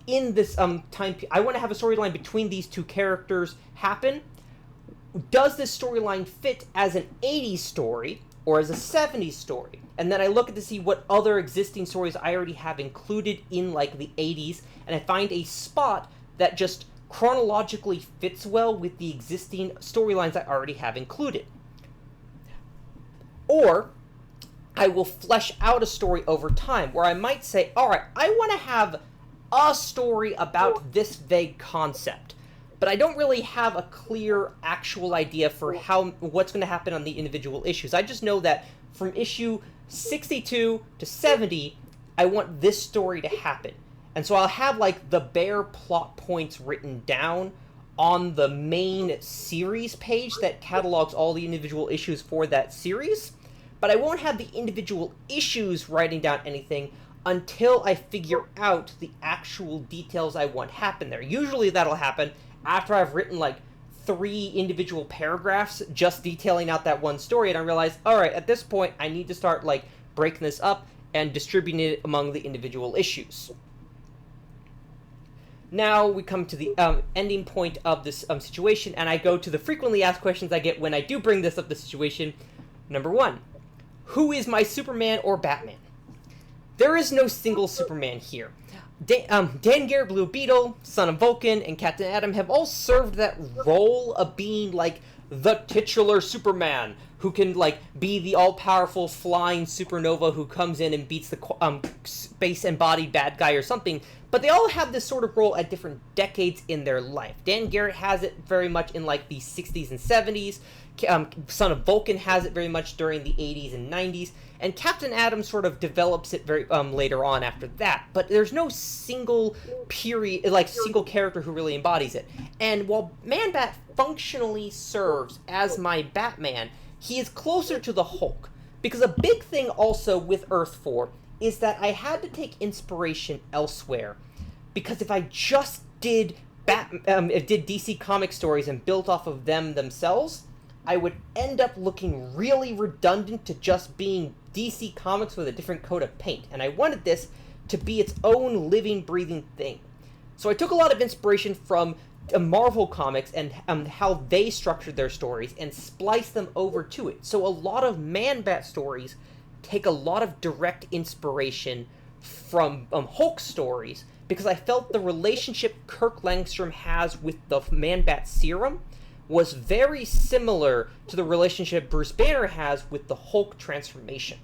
in this time. I want to have a storyline between these two characters happen. Does this storyline fit as an 80s story or as a 70s story? And then I look at to see what other existing stories I already have included in like the 80s, and I find a spot that just chronologically fits well with the existing storylines I already have included. Or I will flesh out a story over time where I might say, alright, I want to have a story about this vague concept, but I don't really have a clear actual idea for what's going to happen on the individual issues. I just know that from issue 62 to 70, I want this story to happen. And so I'll have like the bare plot points written down on the main series page that catalogs all the individual issues for that series, but I won't have the individual issues writing down anything until I figure out the actual details I want happen there. Usually that'll happen after I've written like 3 individual paragraphs just detailing out that one story, and I realize, alright, at this point I need to start like breaking this up and distributing it among the individual issues. Now we come to the ending point of this situation, and I go to the frequently asked questions I get when I do bring this up, the situation. Number 1, who is my Superman or Batman? There is no single Superman here. Dan Garrett, Blue Beetle, Son of Vulcan, and Captain Atom have all served that role of being, like, the titular Superman, who can, like, be the all-powerful flying supernova who comes in and beats the space-embodied bad guy or something, but they all have this sort of role at different decades in their life. Dan Garrett has it very much in, like, the 60s and 70s, Son of Vulcan has it very much during the 80s and 90s, and Captain Atom sort of develops it very later on after that. But there's no single period, like single character who really embodies it. And while Man-Bat functionally serves as my Batman, he is closer to the Hulk. Because a big thing also with Earth 4 is that I had to take inspiration elsewhere. Because if I just did DC comic stories and built off of them themselves, I would end up looking really redundant to just being DC Comics with a different coat of paint, and I wanted this to be its own living, breathing thing. So I took a lot of inspiration from Marvel Comics and how they structured their stories and spliced them over to it. So a lot of Man-Bat stories take a lot of direct inspiration from Hulk stories, because I felt the relationship Kirk Langstrom has with the Man-Bat serum was very similar to the relationship Bruce Banner has with the Hulk transformation.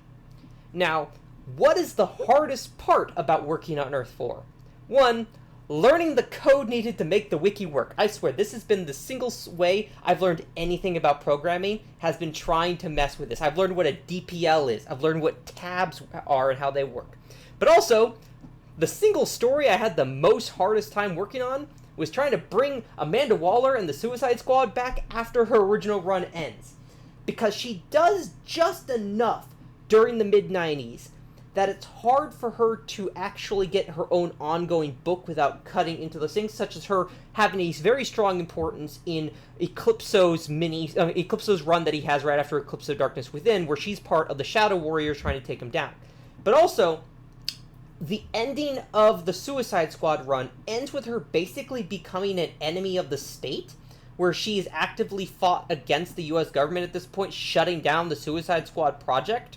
Now, what is the hardest part about working on Earth 4? 1, learning the code needed to make the wiki work. I swear, this has been the single way I've learned anything about programming, has been trying to mess with this. I've learned what a DPL is. I've learned what tabs are and how they work. But also, the single story I had the most hardest time working on was trying to bring Amanda Waller and the Suicide Squad back after her original run ends. Because she does just enough during the mid-90s that it's hard for her to actually get her own ongoing book without cutting into those things, such as her having a very strong importance in Eclipso's Eclipso's run that he has right after Eclipso Darkness Within, where she's part of the Shadow Warriors trying to take him down. But also, the ending of the Suicide Squad run ends with her basically becoming an enemy of the state, where she's actively fought against the US government at this point, shutting down the Suicide Squad project.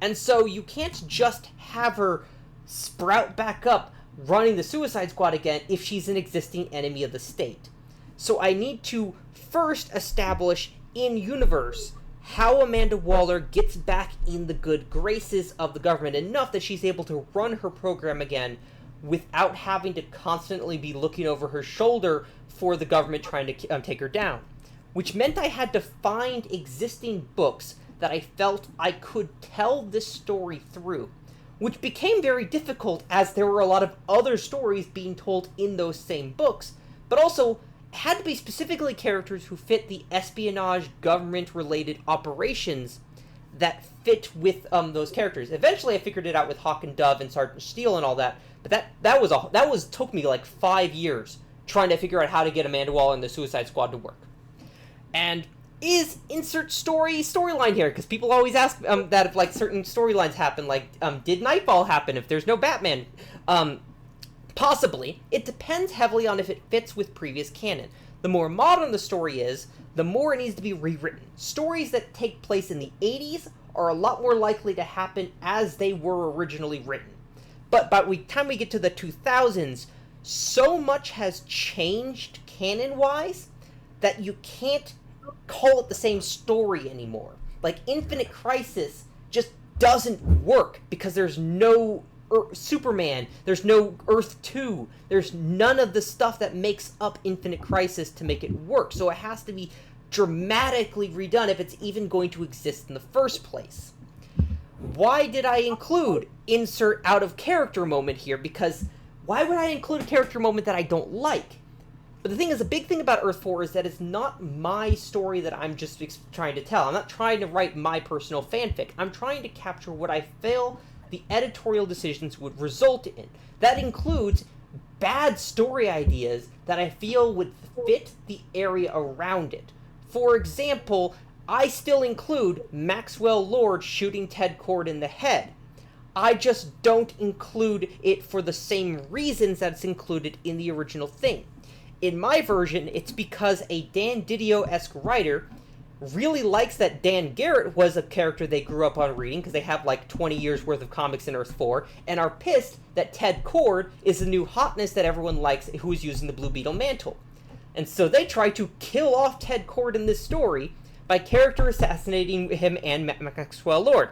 And so you can't just have her sprout back up running the Suicide Squad again if she's an existing enemy of the state. So I need to first establish in-universe how Amanda Waller gets back in the good graces of the government enough that she's able to run her program again without having to constantly be looking over her shoulder for the government trying to take her down. Which meant I had to find existing books that I felt I could tell this story through, which became very difficult as there were a lot of other stories being told in those same books, but also had to be specifically characters who fit the espionage government-related operations that fit with those characters. Eventually I figured it out with Hawk and Dove and Sergeant Steele and all that, but that took me like 5 years trying to figure out how to get Amanda Waller and the Suicide Squad to work. And is insert storyline here, because people always ask that if like certain storylines happen, like did Nightfall happen if there's no Batman? Possibly. It depends heavily on if it fits with previous canon. The more modern the story is, the more it needs to be rewritten. Stories that take place in the 80s are a lot more likely to happen as they were originally written. But by the time we get to the 2000s, so much has changed canon-wise that you can't call it the same story anymore. Like, Infinite Crisis just doesn't work because there's no Superman, there's no Earth 2, there's none of the stuff that makes up Infinite Crisis to make it work, so it has to be dramatically redone if it's even going to exist in the first place. Why did I include insert out of character moment here? Because why would I include a character moment that I don't like? But the thing is, a big thing about Earth 4 is that it's not my story that I'm just trying to tell. I'm not trying to write my personal fanfic. I'm trying to capture what I feel the editorial decisions would result in. That includes bad story ideas that I feel would fit the area around it. For example, I still include Maxwell Lord shooting Ted Kord in the head. I just don't include it for the same reasons that it's included in the original thing. In my version, it's because a Dan Didio-esque writer really likes that Dan Garrett was a character they grew up on reading, because they have like 20 years worth of comics in Earth 4, and are pissed that Ted Kord is the new hotness that everyone likes who is using the Blue Beetle mantle. And so they try to kill off Ted Kord in this story by character assassinating him and Maxwell Lord.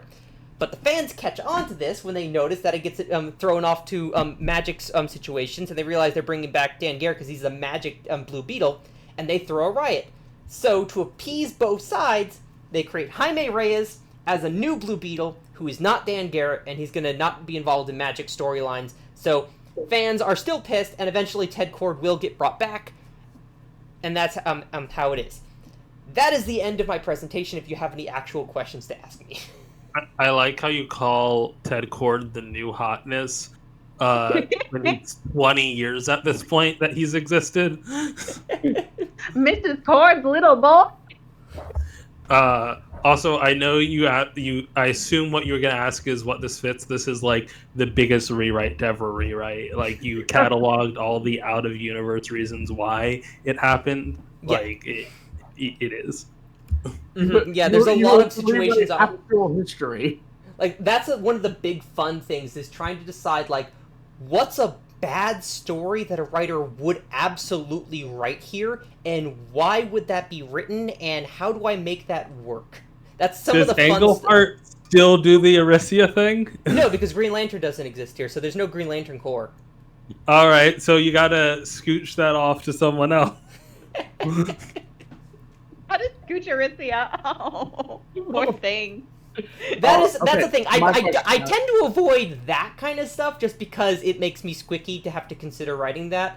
But the fans catch on to this when they notice that it gets thrown off to magic situations, and they realize they're bringing back Dan Garrett because he's a magic Blue Beetle, and they throw a riot. So to appease both sides, they create Jaime Reyes as a new Blue Beetle who is not Dan Garrett, and he's going to not be involved in magic storylines. So fans are still pissed, and eventually Ted Kord will get brought back, and that's how it is. That is the end of my presentation if you have any actual questions to ask me. I like how you call Ted Kord the new hotness when he's 20 years at this point that he's existed. Mrs. Kord's little boy. Also, I know I assume what you were going to ask is what this fits. This is like the biggest rewrite to ever rewrite. Like, you cataloged all the out-of-universe reasons why it happened. Yeah. Like, it is. Mm-hmm. Yeah, there's a lot of situations. Actual history. Like, that's one of the big fun things, is trying to decide, like, what's a bad story that a writer would absolutely write here, and why would that be written, and how do I make that work? That's some of the fun Englehart still do the Arisia thing? No, because Green Lantern doesn't exist here, so there's no Green Lantern Corps. All right, so you gotta scooch that off to someone else. How does scooch Arisia? Oh, poor thing. That's the thing. I tend to avoid that kind of stuff just because it makes me squicky to have to consider writing that.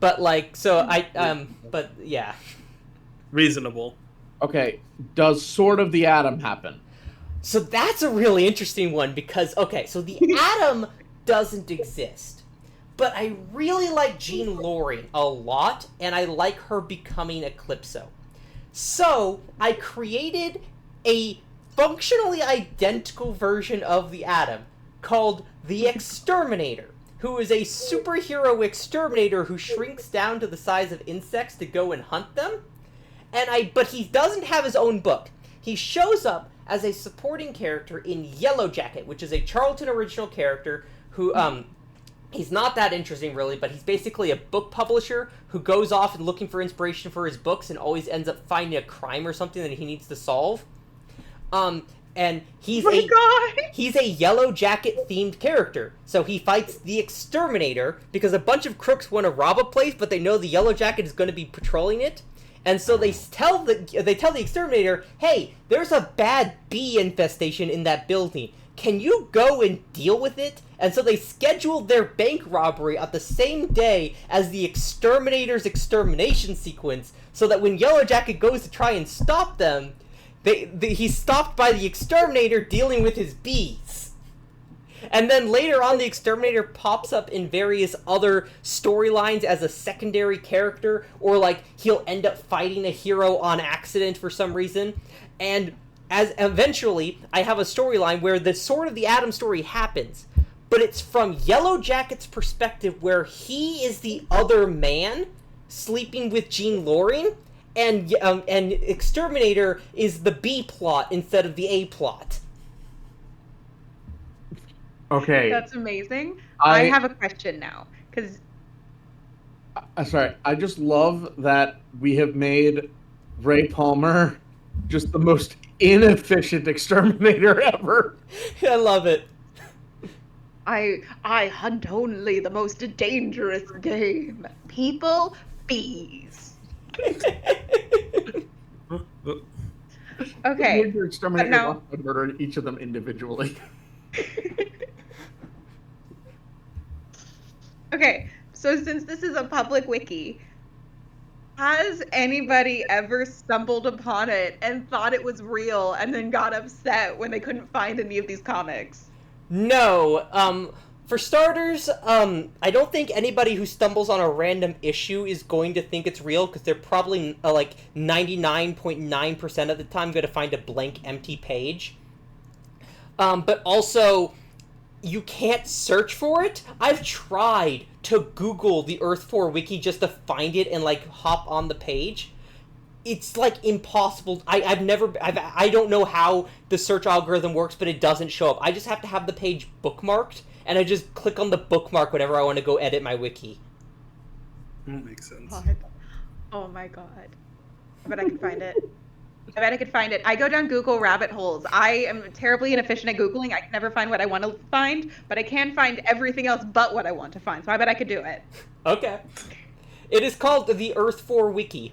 But but yeah. Reasonable. Okay, does Sword of the Atom happen? So that's a really interesting one because, okay, so the Atom doesn't exist. But I really like Jean Loring a lot, and I like her becoming Eclipso. So I created a functionally identical version of the Atom called the Exterminator, who is a superhero exterminator who shrinks down to the size of insects to go and hunt them. But he doesn't have his own book. He shows up as a supporting character in Yellow Jacket, which is a Charlton original character who, he's not that interesting really, but he's basically a book publisher who goes off and looking for inspiration for his books and always ends up finding a crime or something that he needs to solve. And he's he's a Yellow Jacket themed character. So he fights the Exterminator because a bunch of crooks want to rob a place, but they know the Yellow Jacket is going to be patrolling it. And so they tell the Exterminator, "Hey, there's a bad bee infestation in that building. Can you go and deal with it?" And so they scheduled their bank robbery at the same day as the Exterminator's extermination sequence, so that when Yellow Jacket goes to try and stop them, he's stopped by the Exterminator dealing with his bees. And then later on, the Exterminator pops up in various other storylines as a secondary character, or like he'll end up fighting a hero on accident for some reason. And as eventually, I have a storyline where the Sword of the Atom story happens, but it's from Yellow Jacket's perspective, where he is the other man sleeping with Jean Loring, and Exterminator is the B plot instead of the A plot. Okay. That's amazing. I have a question now, because... sorry, I just love that we have made Ray Palmer just the most inefficient exterminator ever. I love it. I hunt only the most dangerous game. People, bees. Okay. Your exterminator wants to murder each of them individually. Okay, so since this is a public wiki, has anybody ever stumbled upon it and thought it was real and then got upset when they couldn't find any of these comics? No. For starters, I don't think anybody who stumbles on a random issue is going to think it's real, because they're probably, like, 99.9% of the time going to find a blank, empty page. But also, you can't search for it. I've tried to Google the Earth 4 wiki just to find it and, like, hop on the page. It's, like, impossible. I don't know how the search algorithm works, but it doesn't show up. I just have to have the page bookmarked, and I just click on the bookmark whenever I want to go edit my wiki. That makes sense. God. Oh my god. I bet I can find it. I bet I could find it. I go down Google rabbit holes. I am terribly inefficient at Googling. I can never find what I want to find, but I can find everything else but what I want to find, so I bet I could do it. Okay. It is called the Earth 4 wiki.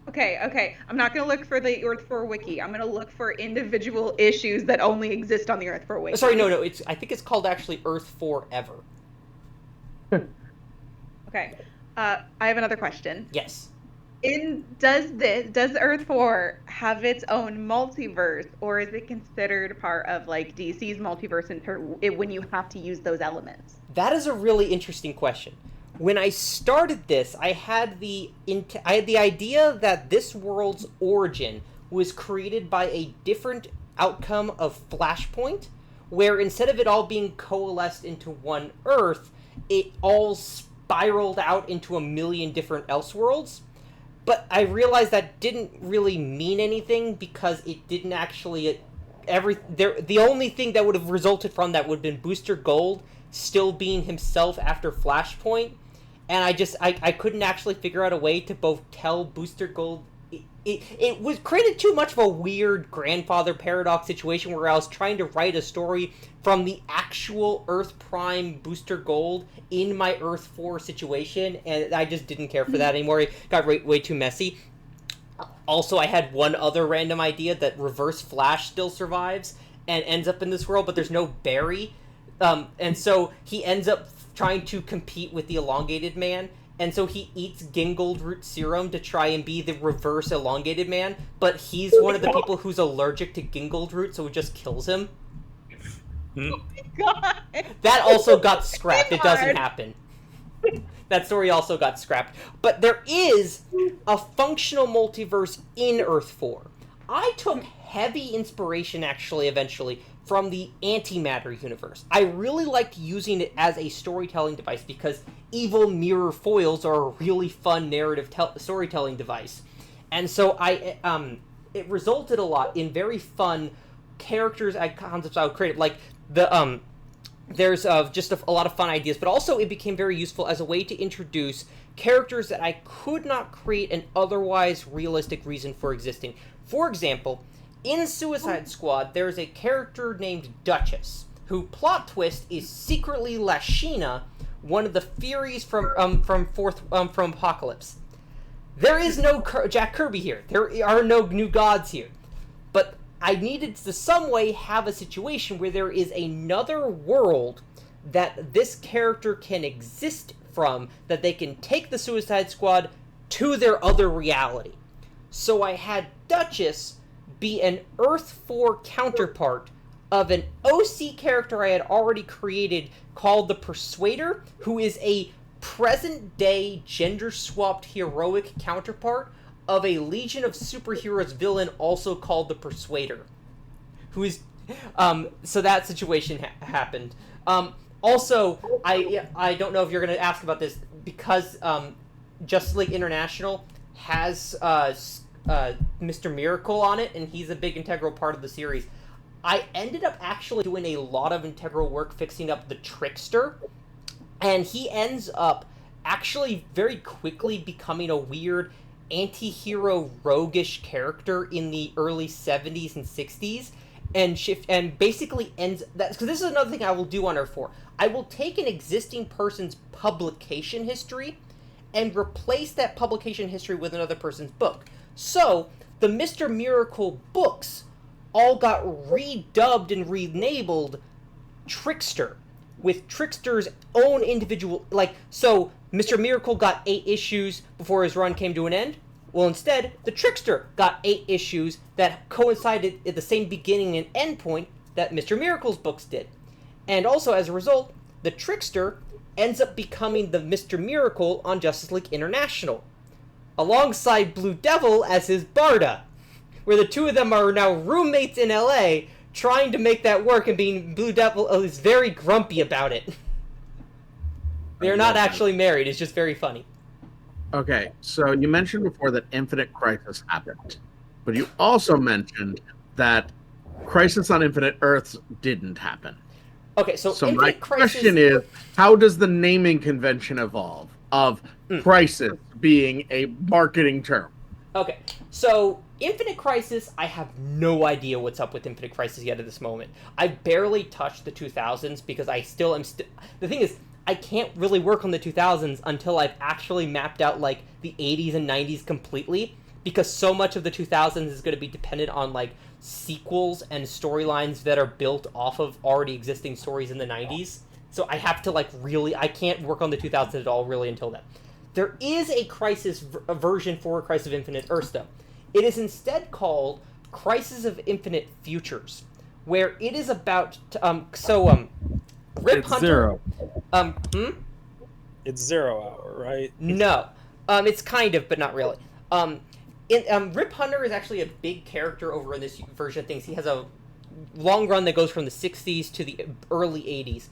Okay. I'm not going to look for the Earth 4 wiki. I'm going to look for individual issues that only exist on the Earth 4 wiki. Sorry, no. I think it's called actually Earth 4 Ever. Okay. I have another question. Yes. Does Earth 4 have its own multiverse, or is it considered part of like DC's multiverse when you have to use those elements? That is a really interesting question. When I started this, I had the idea that this world's origin was created by a different outcome of Flashpoint, where instead of it all being coalesced into one Earth, it all spiraled out into a million different Elseworlds. But I realized that didn't really mean anything, because it didn't actually the only thing that would have resulted from that would have been Booster Gold still being himself after Flashpoint, and I couldn't actually figure out a way to both tell Booster Gold. It was created too much of a weird grandfather paradox situation where I was trying to write a story from the actual Earth Prime Booster Gold in my Earth 4 situation, and I just didn't care for that anymore. It got way too messy. Also, I had one other random idea that Reverse Flash still survives and ends up in this world, but there's no Barry. And so he ends up trying to compete with the Elongated Man, and so he eats Gingold Root Serum to try and be the reverse Elongated Man, but he's one of the people who's allergic to Gingold Root, so it just kills him. Oh my god! That also got scrapped. It doesn't happen. That story also got scrapped. But there is a functional multiverse in Earth 4. I took heavy inspiration, actually, eventually, from the antimatter universe. I really liked using it as a storytelling device because evil mirror foils are a really fun narrative storytelling device. And so it resulted a lot in very fun characters and concepts I would create. Like, there's just a lot of fun ideas, but also it became very useful as a way to introduce characters that I could not create an otherwise realistic reason for existing. For example, in Suicide Squad, there's a character named Duchess, who, plot twist, is secretly Lashina, one of the Furies from Apocalypse. There is no Jack Kirby here. There are no new gods here. But I needed to some way have a situation where there is another world that this character can exist from, that they can take the Suicide Squad to their other reality. So I had Duchess be an Earth 4 counterpart of an OC character I had already created called the Persuader, who is a present-day gender-swapped heroic counterpart of a Legion of Superheroes villain also called the Persuader. Who is... so that situation happened. Also, I don't know if you're going to ask about this, because Justice League International has Mr. Miracle on it, and he's a big integral part of the series. I ended up actually doing a lot of integral work fixing up the Trickster, and he ends up actually very quickly becoming a weird anti-hero roguish character in the early 70s and 60s, and basically ends that, because this is another thing I will do on Earth 4. I will take an existing person's publication history and replace that publication history with another person's book. So the Mr. Miracle books all got redubbed and relabeled Trickster, with Trickster's own individual, so Mr. Miracle got 8 issues before his run came to an end. Well, instead, the Trickster got 8 issues that coincided at the same beginning and end point that Mr. Miracle's books did. And also, as a result, the Trickster ends up becoming the Mr. Miracle on Justice League International, alongside Blue Devil as his Barda, where the two of them are now roommates in LA, trying to make that work, and Blue Devil is very grumpy about it. They're not actually married, it's just very funny. Okay, so you mentioned before that Infinite Crisis happened, but you also mentioned that Crisis on Infinite Earths didn't happen. Okay, so my question is, how does the naming convention evolve of Crisis being a marketing term? Okay, so Infinite Crisis, I have no idea what's up with Infinite Crisis yet at this moment. I barely touched the 2000s because I still am... The thing is, I can't really work on the 2000s until I've actually mapped out, the 80s and 90s completely, because so much of the 2000s is going to be dependent on, sequels and storylines that are built off of already existing stories in the 90s. So I have to, I can't work on the 2000s at all, really, until then. There is a Crisis version for Crisis of Infinite Earths, though. It is instead called Crisis of Infinite Futures, where it is about... Rip it's Hunter... Zero. It's 0 hour, right? No. It's kind of, but not really. Rip Hunter is actually a big character over in this version of things. He has a long run that goes from the 60s to the early 80s.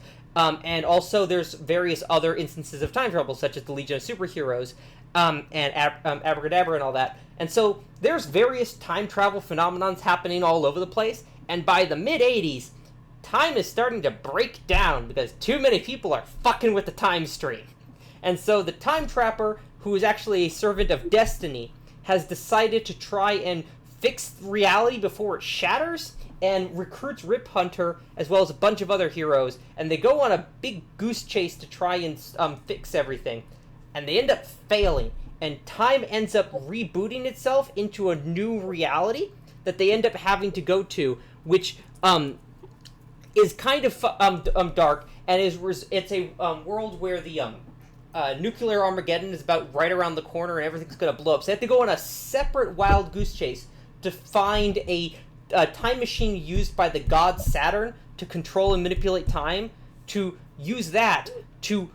And also there's various other instances of time travel, such as the Legion of Superheroes, and Abracadabra and all that. And so there's various time travel phenomenons happening all over the place, And by the mid-'80s, time is starting to break down because too many people are fucking with the time stream. And so the Time Trapper, who is actually a servant of destiny, has decided to try and fix reality before it shatters, and recruits Rip Hunter as well as a bunch of other heroes, and they go on a big goose chase to try and fix everything. And they end up failing, and time ends up rebooting itself into a new reality that they end up having to go to, which is kind of dark, and it's a world where the nuclear Armageddon is about right around the corner and everything's going to blow up. So they have to go on a separate wild goose chase to find a time machine used by the god Saturn to control and manipulate time, to use that to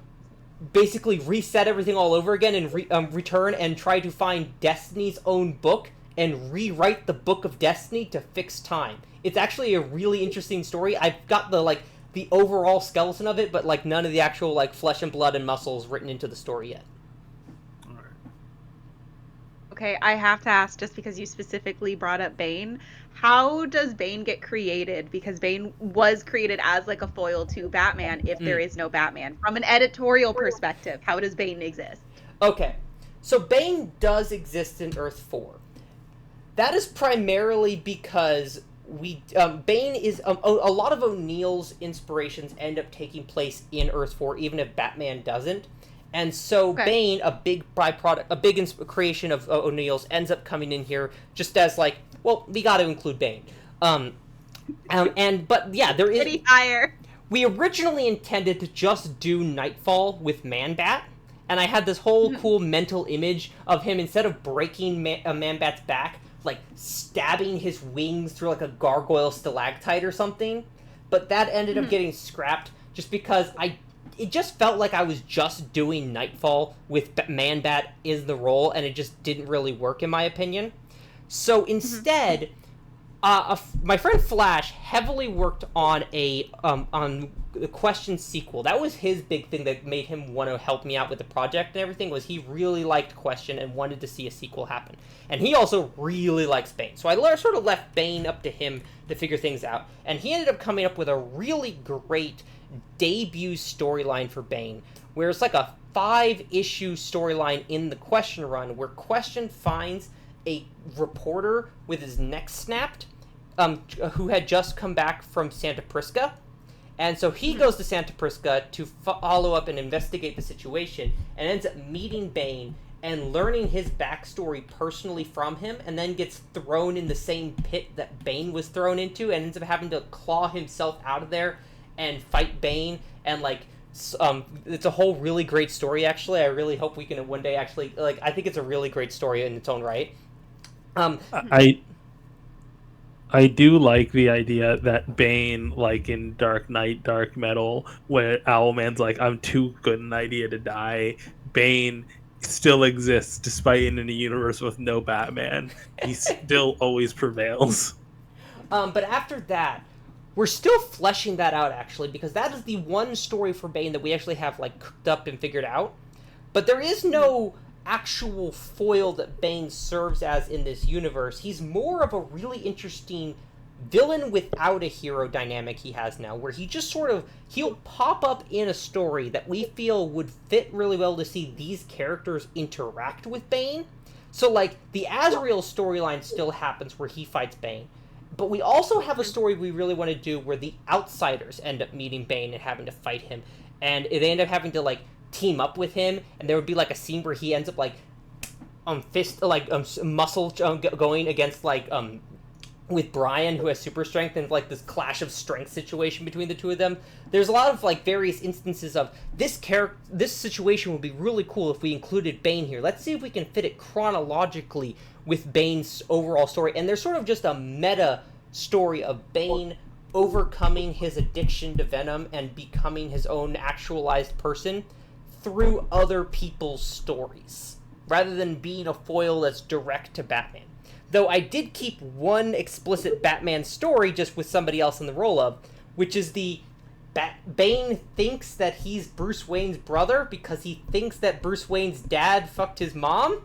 basically reset everything all over again and return and try to find Destiny's own book and rewrite the book of Destiny to fix time. It's actually a really interesting story. I've got the overall skeleton of it, but none of the actual flesh and blood and muscles written into the story yet. Okay, I have to ask, just because you specifically brought up Bane, how does Bane get created? Because Bane was created as a foil to Batman if there is no Batman. From an editorial perspective, how does Bane exist? Okay, so Bane does exist in Earth 4. That is primarily because Bane is a lot of O'Neill's inspirations end up taking place in Earth 4, even if Batman doesn't. And so Bane, a big byproduct, a big creation of O'Neill's, ends up coming in here just as we got to include Bane. But yeah, there is pretty higher. We originally intended to just do Nightfall with Man-Bat, and I had this whole cool mental image of him, instead of breaking Man-Bat's back, stabbing his wings through a gargoyle stalactite or something. But that ended up getting scrapped just because it just felt like I was just doing Nightfall with Man-Bat is the role, and it just didn't really work in my opinion. So instead, my friend Flash heavily worked on on the Question sequel. That was his big thing that made him want to help me out with the project and everything, was he really liked Question and wanted to see a sequel happen. And he also really likes Bane. So I sort of left Bane up to him to figure things out. And he ended up coming up with a really great debut storyline for Bane, where it's a 5-issue storyline in the Question run, where Question finds a reporter with his neck snapped, who had just come back from Santa Prisca. And so he goes to Santa Prisca to follow up and investigate the situation, and ends up meeting Bane and learning his backstory personally from him, and then gets thrown in the same pit that Bane was thrown into, and ends up having to claw himself out of there and fight Bane. And it's a whole really great story, actually. I really hope we can one day actually, I think it's a really great story in its own right. I do like the idea that Bane, in Dark Knight, Dark Metal, where Owlman's I'm too good an idea to die, Bane still exists despite in a universe with no Batman. He still always prevails. But after that, we're still fleshing that out, actually, because that is the one story for Bane that we actually have cooked up and figured out. But there is no actual foil that Bane serves as in this universe. He's more of a really interesting villain without a hero dynamic he has now, where he just he'll pop up in a story that we feel would fit really well to see these characters interact with Bane. So the Azrael storyline still happens where he fights Bane, but we also have a story we really want to do where the Outsiders end up meeting Bane and having to fight him, and they end up having to team up with him, and there would be a scene where he ends up muscle going against with Brian, who has super strength, and this clash of strength situation between the two of them. There's a lot of various instances of this situation would be really cool if we included Bane here. Let's see if we can fit it chronologically with Bane's overall story. And there's sort of just a meta story of Bane overcoming his addiction to Venom and becoming his own actualized person through other people's stories, rather than being a foil that's direct to Batman. Though I did keep one explicit Batman story just with somebody else in the role of, which is the Bane thinks that he's Bruce Wayne's brother because he thinks that Bruce Wayne's dad fucked his mom.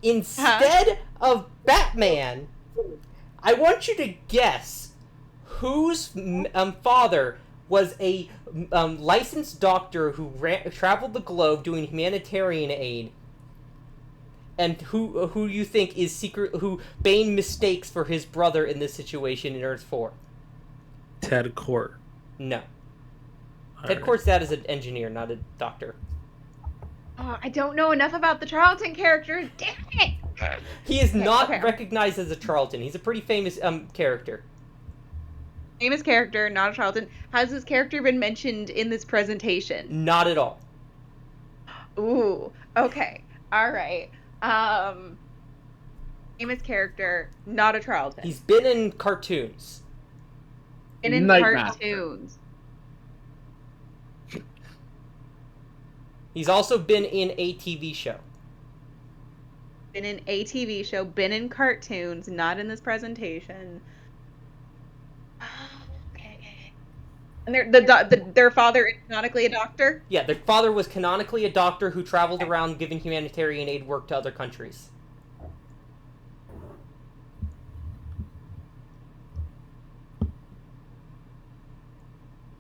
Instead of Batman, I want you to guess whose father was a licensed doctor who traveled the globe doing humanitarian aid, and who you think is who Bane mistakes for his brother in this situation in Earth 4? Ted Court. No. Ted Court's dad is an engineer, not a doctor. Oh, I don't know enough about the Charlton character. Damn it! He is not recognized as a Charlton. He's a pretty famous character. Famous character, not a Charlton. Has this character been mentioned in this presentation? Not at all. Ooh, okay. All right. Famous character, not a Charlton. He's been in cartoons. Been in cartoons. He's also been in a TV show. Been in a TV show, been in cartoons, not in this presentation. Okay. And their father is canonically a doctor? Yeah, their father was canonically a doctor who traveled around giving humanitarian aid work to other countries.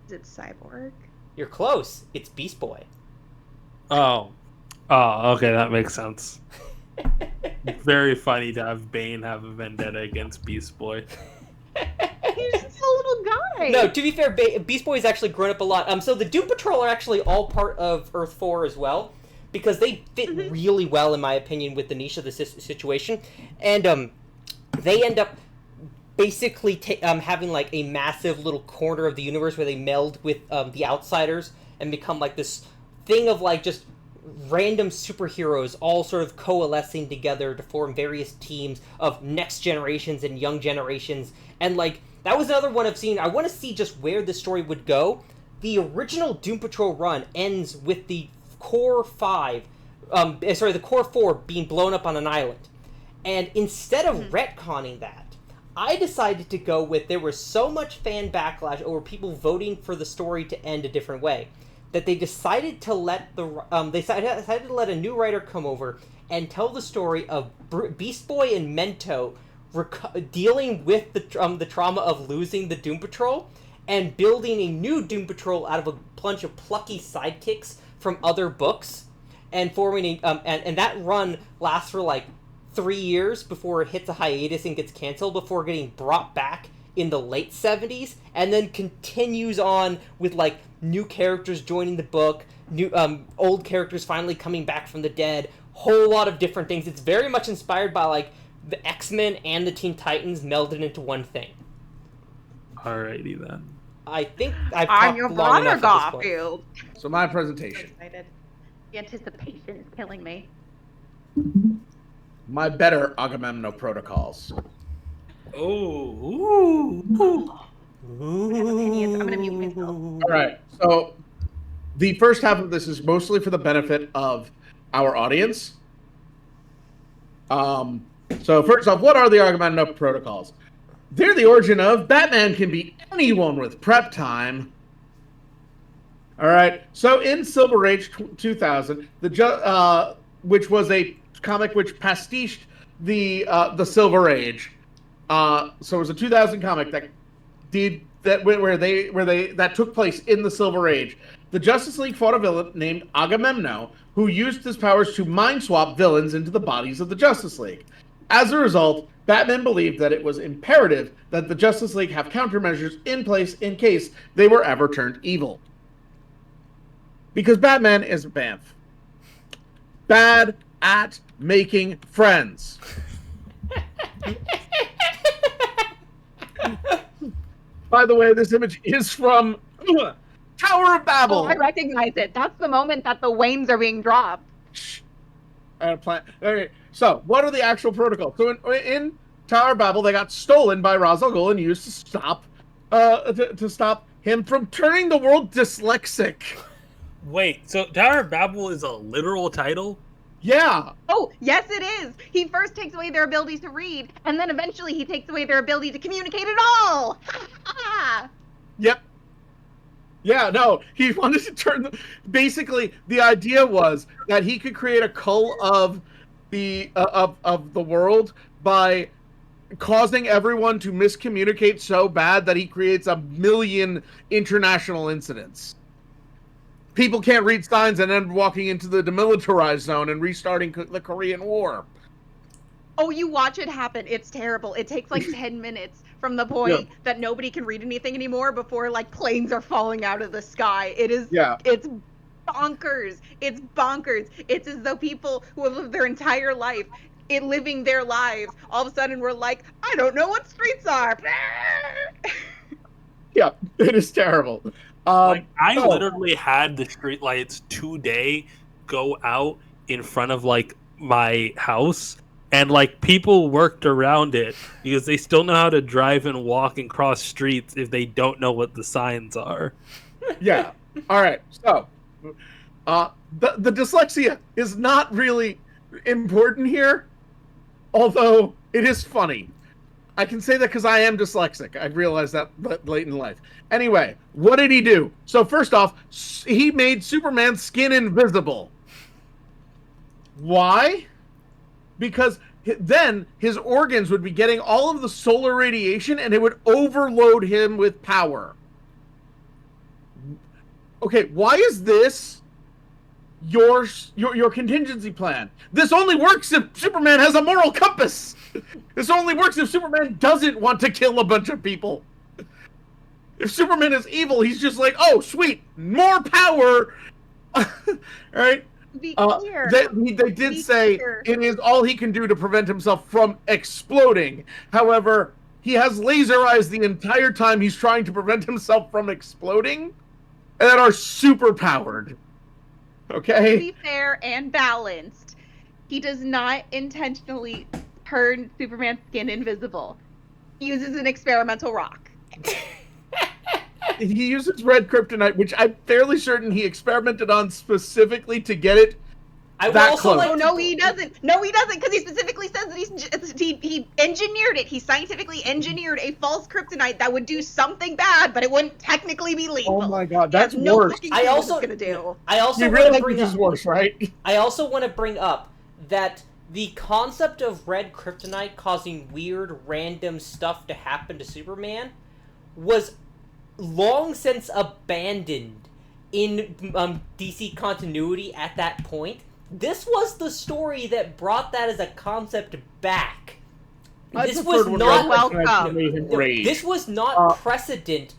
Is it Cyborg? You're close. It's Beast Boy. Oh, okay, that makes sense. Very funny to have Bane have a vendetta against Beast Boy. He's just a little guy. No, to be fair, Beast Boy's actually grown up a lot. So the Doom Patrol are actually all part of Earth 4 as well, because they fit really well, in my opinion, with the niche of the situation. And they end up basically having like a massive little corner of the universe where they meld with the Outsiders and become like this thing of like just random superheroes all sort of coalescing together to form various teams of next generations and young generations. And like that was another one I've seen. I want to see just where the story would go. The original Doom Patrol run ends with the Core 5, the Core 4 being blown up on an island. And instead of retconning that, I decided to go with, there was so much fan backlash over people voting for the story to end a different way, that they decided to let decided to let a new writer come over and tell the story of Beast Boy and Mento dealing with the trauma of losing the Doom Patrol and building a new Doom Patrol out of a bunch of plucky sidekicks from other books, and forming and that run lasts for like 3 years before it hits a hiatus and gets canceled, before getting brought back in the late 70s, and then continues on with like new characters joining the book, new old characters finally coming back from the dead, whole lot of different things. It's very much inspired by like the X-Men and the Teen Titans melded into one thing. Alrighty then. I think I've I'm talked your long brother, enough at this point. Garfield. So my presentation. The anticipation is killing me. My better Agamemnon protocols. Oh. I'm gonna mute myself. All right. So the first half of this is mostly for the benefit of our audience. So first off, what are the Agamemnon protocols? They're the origin of Batman can be anyone with prep time. All right. So in Silver Age 2000, which was a comic which pastiched the Silver Age. So it was a 2000 comic that did that that took place in the Silver Age. The Justice League fought a villain named Agamemnon, who used his powers to mind swap villains into the bodies of the Justice League. As a result, Batman believed that it was imperative that the Justice League have countermeasures in place in case they were ever turned evil. Because Batman is bad at making friends. By the way, this image is from Tower of Babel. Oh, I recognize it. That's the moment that the Waynes are being dropped. Okay, so what are the actual protocols? So in Tower of Babel, they got stolen by Ra's al Ghul and used to stop him from turning the world dyslexic. Wait, so Tower of Babel is a literal title? Yeah. Oh, yes, it is. He first takes away their ability to read, and then eventually he takes away their ability to communicate at all. Yep. Yeah, no, he wanted to turn basically, the idea was that he could create a cull of the world by causing everyone to miscommunicate so bad that he creates 1,000,000 international incidents. People can't read signs and end walking into the demilitarized zone and restarting the Korean War. Oh, you watch it happen. It's terrible. It takes like 10 minutes from the point that nobody can read anything anymore before like planes are falling out of the sky. It's bonkers. It's bonkers. It's as though people who have lived their entire life living their lives, all of a sudden we're like, I don't know what streets are. Yeah, it is terrible. I literally had the street lights today go out in front of like my house, and like people worked around it because they still know how to drive and walk and cross streets if they don't know what the signs are. Yeah. All right. So, the dyslexia is not really important here, although it is funny. I can say that because I am dyslexic. I realized that late in life. Anyway, what did he do? So first off, he made Superman's skin invisible. Why? Because then his organs would be getting all of the solar radiation and it would overload him with power. Okay, why is this your contingency plan? This only works if Superman has a moral compass. This only works if Superman doesn't want to kill a bunch of people. If Superman is evil, he's just like, oh, sweet, more power. All right? They did say it is all he can do to prevent himself from exploding. However, he has laser eyes the entire time he's trying to prevent himself from exploding that are super powered. Okay? To be fair and balanced, he does not intentionally turn Superman's skin invisible. He uses an experimental rock. He uses red kryptonite, which I'm fairly certain he experimented on specifically to get it that close. Oh, no, he doesn't. No, he doesn't, because he specifically says that he engineered it. He scientifically engineered a false kryptonite that would do something bad, but it wouldn't technically be lethal. Oh my god, that's worse. I also want to bring up that the concept of red kryptonite causing weird, random stuff to happen to Superman was long since abandoned in DC continuity at that point. This was the story that brought that as a concept back. This was not precedent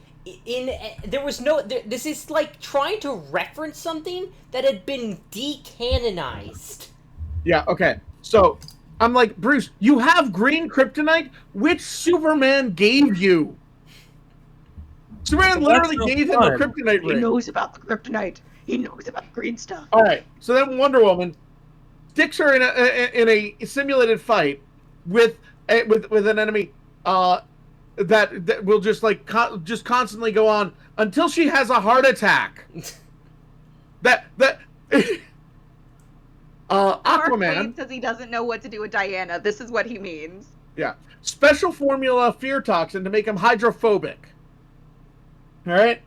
this is like trying to reference something that had been decanonized. Yeah, okay. So, I'm like, Bruce, you have green kryptonite? Which Superman gave you? Superman literally gave him a kryptonite ring. He knows about the kryptonite. He knows about the green stuff. All right. So then Wonder Woman sticks her in a simulated fight with an enemy that will just like just constantly go on until she has a heart attack. Aquaman says he doesn't know what to do with Diana. This is what he means. Yeah. Special formula fear toxin to make him hydrophobic. All right?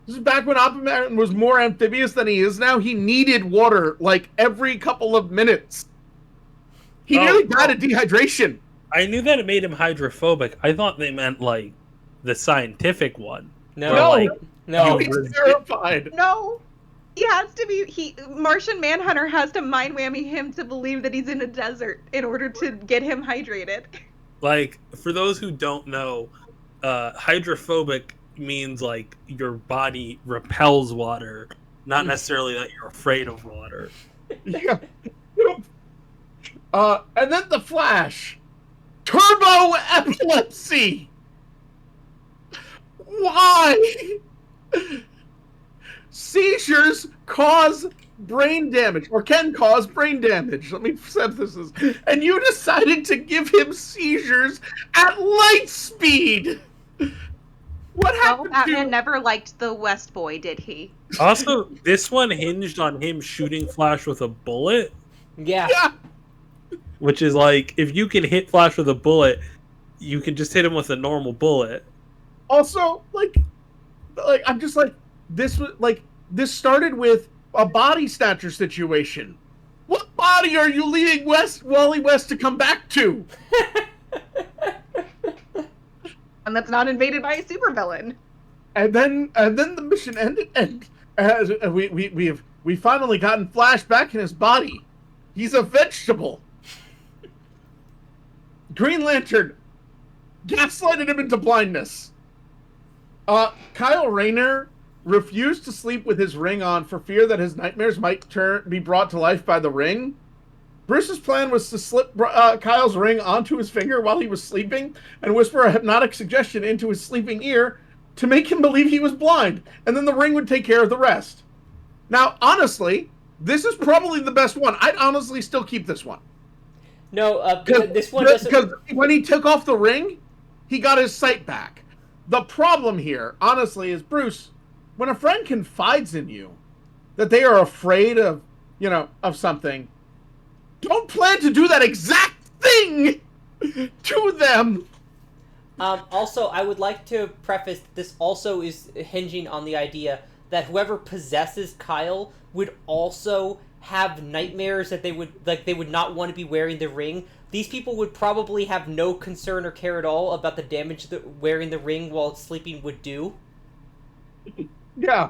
This is back when Aquaman was more amphibious than he is now. He needed water like every couple of minutes. He nearly died of dehydration. I knew that it made him hydrophobic. I thought they meant like the scientific one. No. He's terrified. No. He has to be. Martian Manhunter has to mind whammy him to believe that he's in a desert in order to get him hydrated. Like, for those who don't know, hydrophobic means like your body repels water, not necessarily that you're afraid of water. Yeah. And then the Flash. Turbo epilepsy. Why? Seizures cause brain damage, or can cause brain damage. Let me synthesis. And you decided to give him seizures at light speed. What happened? Batman never liked the West Boy, did he? Also, this one hinged on him shooting Flash with a bullet. Yeah. Which is like, if you can hit Flash with a bullet, you can just hit him with a normal bullet. Also, like I'm just like, this started with a body snatcher situation. What body are you leaving Wally West to come back to? And that's not invaded by a supervillain. And then the mission ended, and we finally gotten Flash back in his body. He's a vegetable. Green Lantern gaslighted him into blindness. Kyle Rayner refused to sleep with his ring on for fear that his nightmares might be brought to life by the ring. Bruce's plan was to slip Kyle's ring onto his finger while he was sleeping and whisper a hypnotic suggestion into his sleeping ear to make him believe he was blind, and then the ring would take care of the rest. Now, honestly, this is probably the best one. I'd honestly still keep this one. No, this one doesn't... Because when he took off the ring, he got his sight back. The problem here, honestly, is, Bruce, when a friend confides in you that they are afraid of, of something, don't plan to do that exact thing to them. Also, I would like to preface this also is hinging on the idea that whoever possesses Kyle would also have nightmares that they would not want to be wearing the ring. These people would probably have no concern or care at all about the damage that wearing the ring while sleeping would do. Yeah.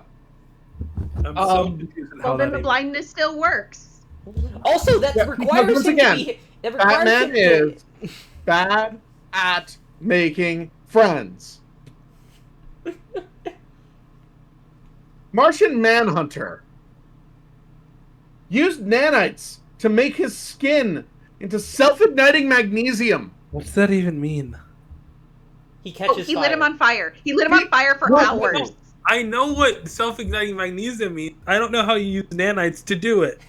I'm so confused on how Well, then the blindness still works. Also, that requires him to be... Batman is bad at making friends. Martian Manhunter used nanites to make his skin into self-igniting magnesium. What's that even mean? He catches He fire. lit him on fire. He lit him on fire for hours. I know what self-igniting magnesium means. I don't know how you use nanites to do it.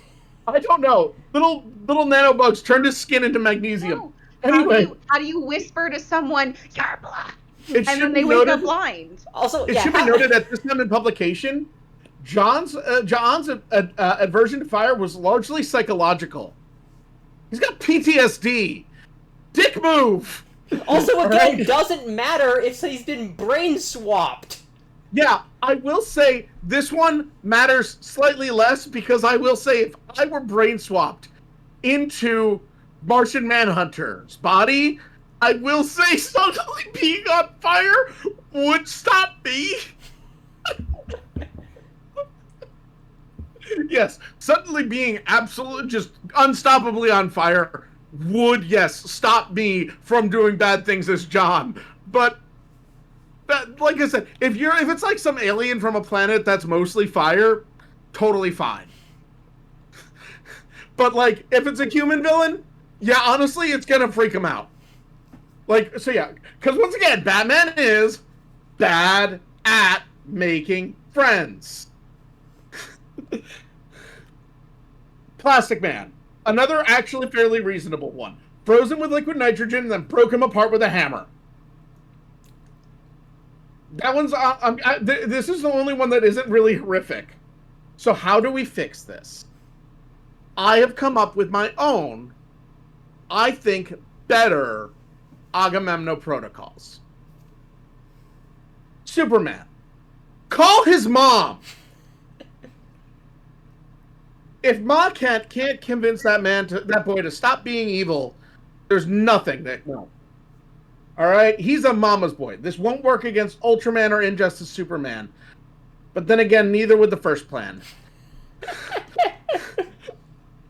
I don't know. Little nanobugs turned his skin into magnesium. No. Anyway, how do you whisper to someone, "You're blind," it and should then they be wake noted. up blind? Also, It should be noted at this time in publication, John's aversion to fire was largely psychological. He's got PTSD. Dick move. Also, again, Right? doesn't matter if he's been brain swapped. Yeah, I will say this one matters slightly less because I will say if I were brain swapped into Martian Manhunter's body, I will say suddenly being on fire would stop me. Yes, suddenly being absolutely just unstoppably on fire would, yes, stop me from doing bad things as John. But like I said, if it's like some alien from a planet that's mostly fire, totally fine. But like if it's a human villain, yeah, honestly, it's gonna freak him out. Like, so yeah, because once again, Batman is bad at making friends. Plastic Man, another actually fairly reasonable one. Froze him with liquid nitrogen and then broke him apart with a hammer. That one's... this is the only one that isn't really horrific. So how do we fix this? I have come up with my own, I think, better Agamemnon protocols. Superman. Call his mom! If Ma can't convince that boy to stop being evil, there's nothing that will. All right, he's a mama's boy. This won't work against Ultraman or Injustice Superman. But then again, neither would the first plan.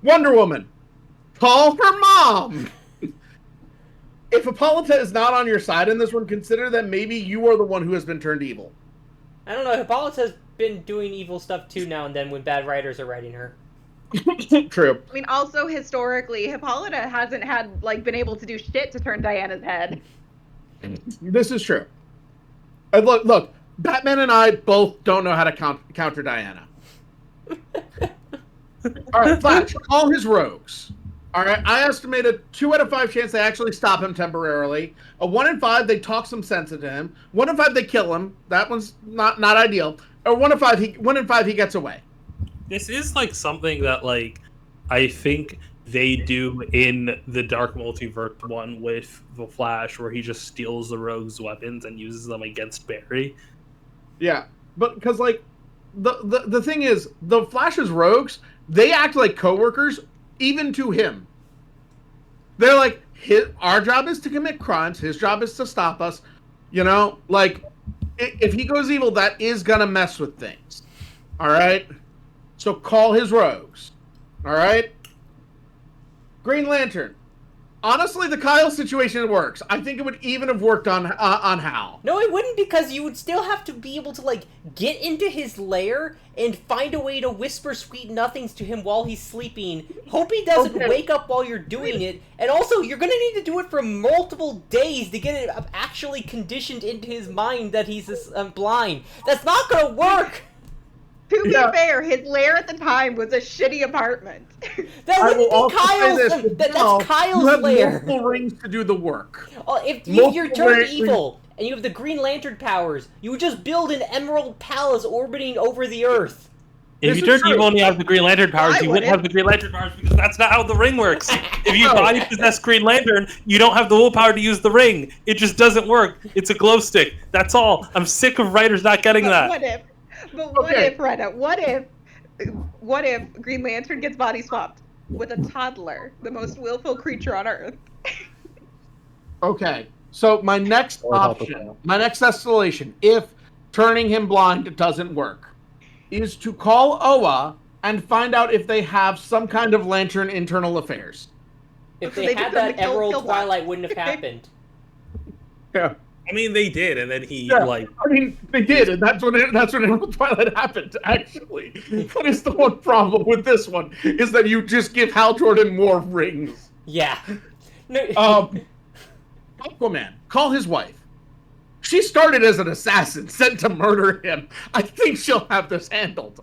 Wonder Woman. Call her mom. If Hippolyta is not on your side in this one, consider that maybe you are the one who has been turned evil. I don't know, Hippolyta's been doing evil stuff too now and then when bad writers are writing her. True. I mean, also historically, Hippolyta hasn't been able to do shit to turn Diana's head. This is true. Look, Batman and I both don't know how to counter Diana. All right, Flash, call his rogues. All right, I estimate a 2 out of 5 chance they actually stop him temporarily. A 1 in 5 they talk some sense into him. 1 in 5 they kill him. That one's not ideal. Or 1 in 5 he gets away. This is like something that I think they do in the Dark Multiverse one with the Flash, where he just steals the Rogue's weapons and uses them against Barry. Yeah, but because the thing is, the Flash's rogues, they act like coworkers, even to him. They're like, our job is to commit crimes. His job is to stop us. You know, like if he goes evil, that is gonna mess with things. All right. So call his rogues. All right. Green Lantern. Honestly, the Kyle situation works. I think it would even have worked on Hal. No, it wouldn't, because you would still have to be able to, like, get into his lair and find a way to whisper sweet nothings to him while he's sleeping. Hope he doesn't wake up while you're doing it. And also, you're gonna need to do it for multiple days to get it actually conditioned into his mind that he's blind. That's not gonna work! To be fair, his lair at the time was a shitty apartment. That wouldn't be Kyle's. That's Kyle's you have lair. Multiple rings to do the work. If you're turned evil and you have the Green Lantern powers, you would just build an Emerald Palace orbiting over the Earth. If you turn evil and you have the Green Lantern powers, you wouldn't have the Green Lantern powers because that's not how the ring works. If you body possess Green Lantern, you don't have the willpower to use the ring. It just doesn't work. It's a glow stick. That's all. I'm sick of writers not getting that. What if? But what if, Rena? What if Green Lantern gets body swapped with a toddler, the most willful creature on Earth? Okay, so my next option, my next escalation, if turning him blind doesn't work, is to call Oa and find out if they have some kind of Lantern internal affairs. If they had that, Emerald Twilight wouldn't have happened. Yeah. I mean, they did, and then he I mean, they did, and that's when Emerald Twilight happened. Actually, that is the one problem with this one is that you just give Hal Jordan more rings. Yeah. Aquaman, call his wife. She started as an assassin, sent to murder him. I think she'll have this handled.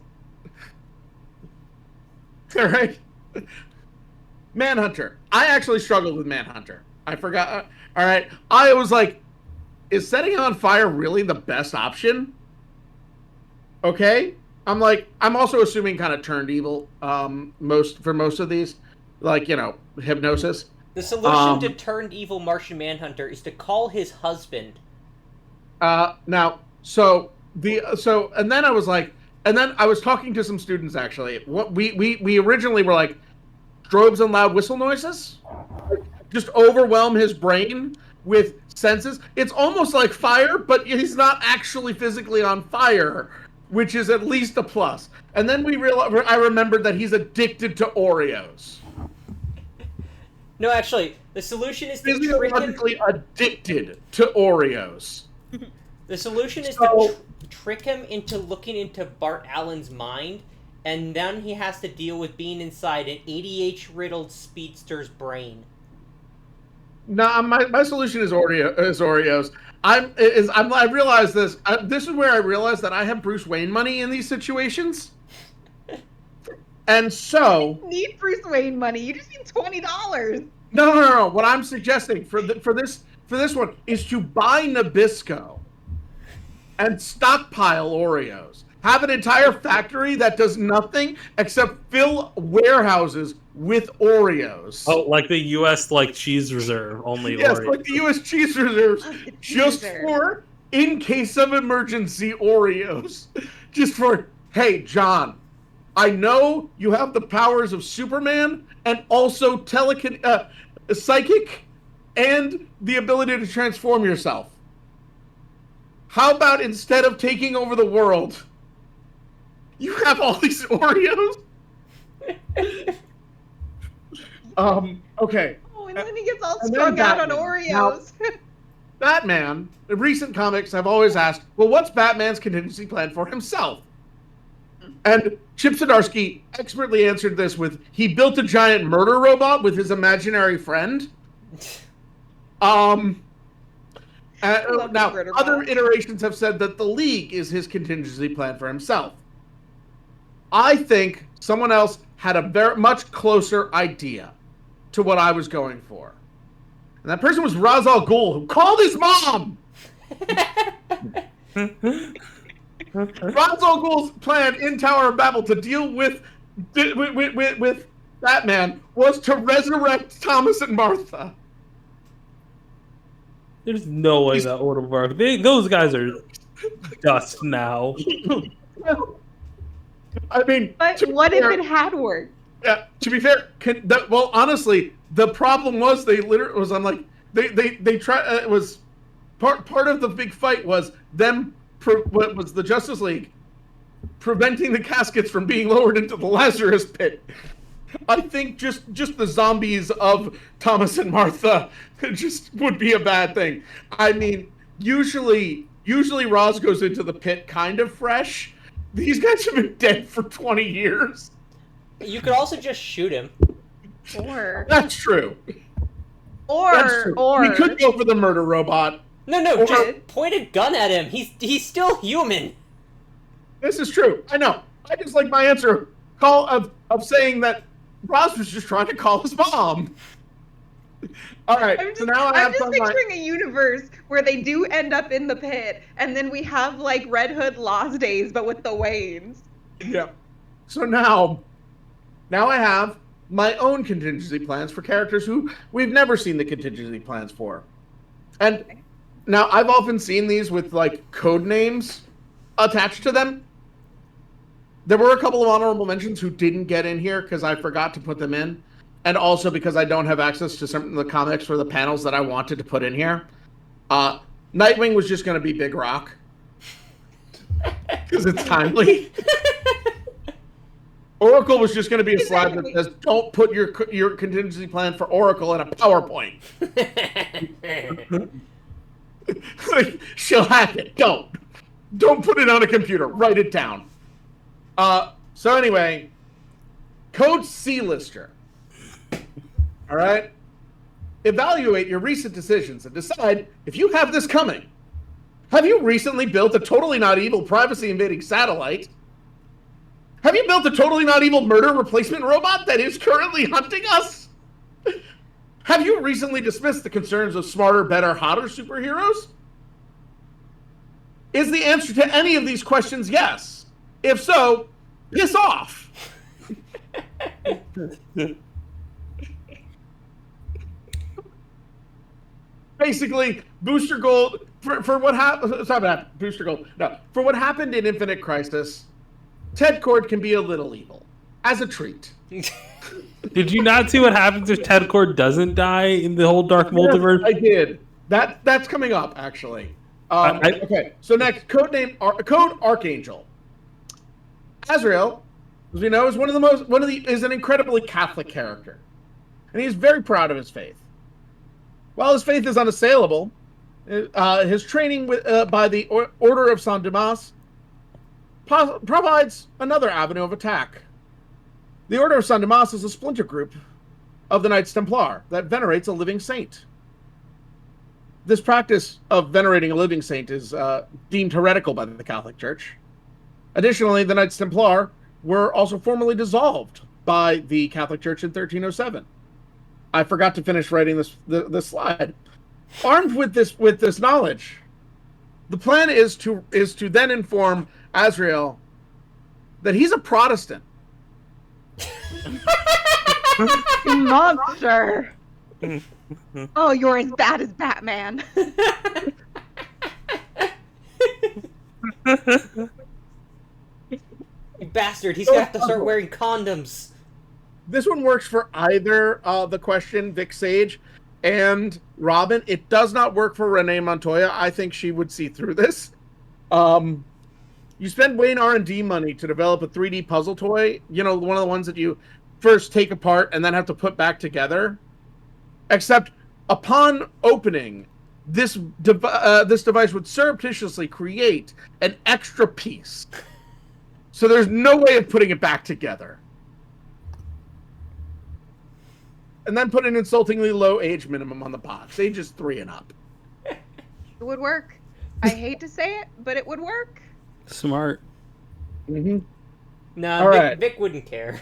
All right. Manhunter. I actually struggled with Manhunter. I forgot. All right. I was like, is setting on fire really the best option? Okay. I'm also assuming kind of turned evil most of these. Like, hypnosis. The solution to turned evil Martian Manhunter is to call his husband. And then I was talking to some students actually. What we originally were like, strobes and loud whistle noises just overwhelm his brain with senses. It's almost like fire, but he's not actually physically on fire, which is at least a plus. And then I remembered that he's addicted to Oreos. No, actually, the solution is to physiologically addicted to Oreos. The solution is to trick him into looking into Bart Allen's mind, and then he has to deal with being inside an ADH-riddled speedster's brain. No, my solution is Oreos. I realize this. This is where I realized that I have Bruce Wayne money in these situations, and so you need Bruce Wayne money. You just need $20. No. What I'm suggesting for this one is to buy Nabisco and stockpile Oreos. Have an entire factory that does nothing except fill warehouses with Oreos. Oh, like the U.S. cheese reserve, only yes, Oreos. like the U.S. cheese reserves, just for in case of emergency Oreos. Just for, hey, John, I know you have the powers of Superman and also psychic and the ability to transform yourself. How about instead of taking over the world, you have all these Oreos? Okay. Oh, and then he gets all strung out on Oreos. Now, Batman, in recent comics, I've always asked, well, what's Batman's contingency plan for himself? And Chip Zdarsky expertly answered this with, he built a giant murder robot with his imaginary friend. Now, other iterations have said that the League is his contingency plan for himself. I think someone else had a very much closer idea to what I was going for. And that person was Ra's al Ghul, who called his mom! Ra's al Ghul's plan in Tower of Babel to deal with Batman was to resurrect Thomas and Martha. There's no way that would have worked. Those guys are dust now. I mean, but what if it had worked? Yeah, to be fair, honestly, the problem was they tried. It was Part of the big fight was them. What was the Justice League preventing the caskets from being lowered into the Lazarus pit? I think just the zombies of Thomas and Martha just would be a bad thing. I mean, usually Roz goes into the pit kind of fresh. These guys have been dead for 20 years. You could also just shoot him. Or That's true. Or we could go for the murder robot. No, just point a gun at him. He's still human. This is true. I know. I just like my answer of saying that Roz was just trying to call his mom. All right. I'm just picturing a universe where they do end up in the pit, and then we have like Red Hood Lost Days, but with the Waynes. Yeah. So now I have my own contingency plans for characters who we've never seen the contingency plans for. And now I've often seen these with like code names attached to them. There were a couple of honorable mentions who didn't get in here because I forgot to put them in. And also because I don't have access to some of the comics for the panels that I wanted to put in here. Nightwing was just going to be Big Rock. Because it's timely. Oracle was just going to be a slide that says, don't put your contingency plan for Oracle in a PowerPoint. She'll hack it. Don't put it on a computer. Write it down. So anyway, Code C-Lister. All right? Evaluate your recent decisions and decide if you have this coming. Have you recently built a totally not evil privacy-invading satellite? Have you built a totally not evil murder replacement robot that is currently hunting us? Have you recently dismissed the concerns of smarter, better, hotter superheroes? Is the answer to any of these questions yes? If so, piss off. Basically, Booster Gold for what happened. Booster Gold. No, for what happened in Infinite Crisis, Ted Kord can be a little evil as a treat. Did you not see what happens if Ted Kord doesn't die in the whole Dark Multiverse? Yes, I did. That's coming up actually. Okay, so next Code Archangel. Azrael, as we know, is is an incredibly Catholic character, and he is very proud of his faith. While his faith is unassailable, his training by the Order of San Dimas provides another avenue of attack. The Order of San Dimas is a splinter group of the Knights Templar that venerates a living saint. This practice of venerating a living saint is deemed heretical by the Catholic Church. Additionally, the Knights Templar were also formally dissolved by the Catholic Church in 1307. I forgot to finish writing this slide. Armed with this knowledge, the plan is to then inform Azrael that he's a Protestant. Monster! Oh, you're as bad as Batman. You bastard, he's gonna have to start wearing condoms. This one works for either the question, Vic Sage and Robin. It does not work for Renee Montoya. I think she would see through this. You spend Wayne R&D money to develop a 3D puzzle toy. You know, one of the ones that you first take apart and then have to put back together. Except upon opening, this device would surreptitiously create an extra piece. So there's no way of putting it back together. And then put an insultingly low age minimum on the box. Ages 3 and up. It would work. I hate to say it, but it would work. Smart. Mm-hmm. No, Right. Vic wouldn't care.